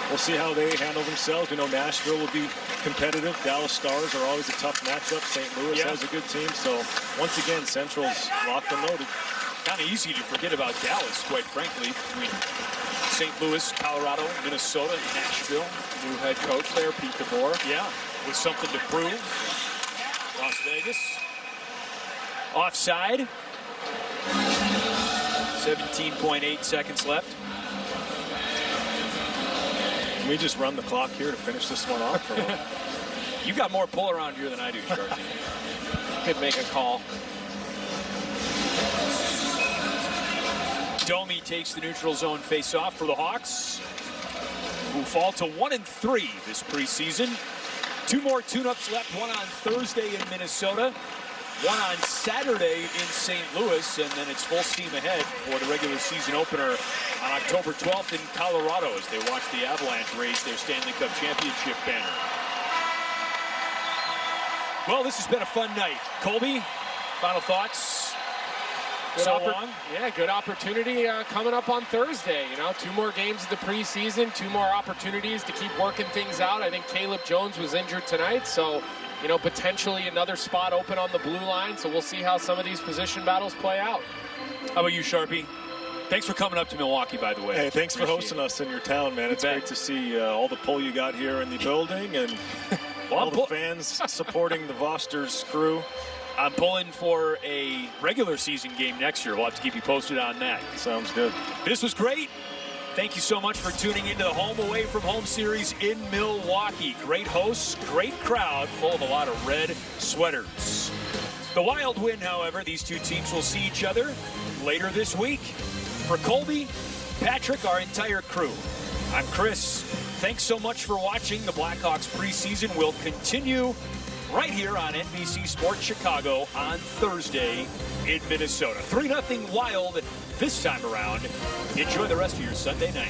[SPEAKER 2] We'll see how they handle themselves. We know Nashville will be competitive. Dallas Stars are always a tough matchup. St. Louis has a good team. So once again, Central's locked and loaded.
[SPEAKER 1] Kind of easy to forget about Dallas, quite frankly, between St. Louis, Colorado, Minnesota, and Nashville.
[SPEAKER 3] New head coach there, Pete DeBoer.
[SPEAKER 1] Yeah, with something to prove. Las Vegas. Offside. 17.8 seconds left.
[SPEAKER 2] Can we just run the clock here to finish this one off?
[SPEAKER 1] You got more pull around here than I do, Sharky.
[SPEAKER 3] Could make a call.
[SPEAKER 1] Domi takes the neutral zone face-off for the Hawks, who fall to 1-3 this preseason. 2 more tune-ups left, one on Thursday in Minnesota, one on Saturday in St. Louis, and then it's full steam ahead for the regular season opener on October 12th in Colorado as they watch the Avalanche raise their Stanley Cup championship banner. Well, this has been a fun night. Colby, final thoughts?
[SPEAKER 3] Good opportunity coming up on Thursday. 2 more games of the preseason, 2 more opportunities to keep working things out. I think Caleb Jones was injured tonight, so potentially another spot open on the blue line. So we'll see how some of these position battles play out.
[SPEAKER 1] How about you, Sharpie? Thanks for coming up to Milwaukee, by the way.
[SPEAKER 2] Hey, thanks for hosting us in your town, man. It's great to see all the pull you got here in the building and all the fans supporting the Vosters crew.
[SPEAKER 1] I'm pulling for a regular season game next year. We'll have to keep you posted on that.
[SPEAKER 2] Sounds good.
[SPEAKER 1] This was great. Thank you so much for tuning into the Home Away from Home series in Milwaukee. Great hosts, great crowd, full of a lot of red sweaters. The Wild win, however. These two teams will see each other later this week. For Colby, Patrick, our entire crew, I'm Chris. Thanks so much for watching. The Blackhawks preseason will continue right here on NBC Sports Chicago on Thursday in Minnesota. 3-0 Wild this time around. Enjoy the rest of your Sunday night.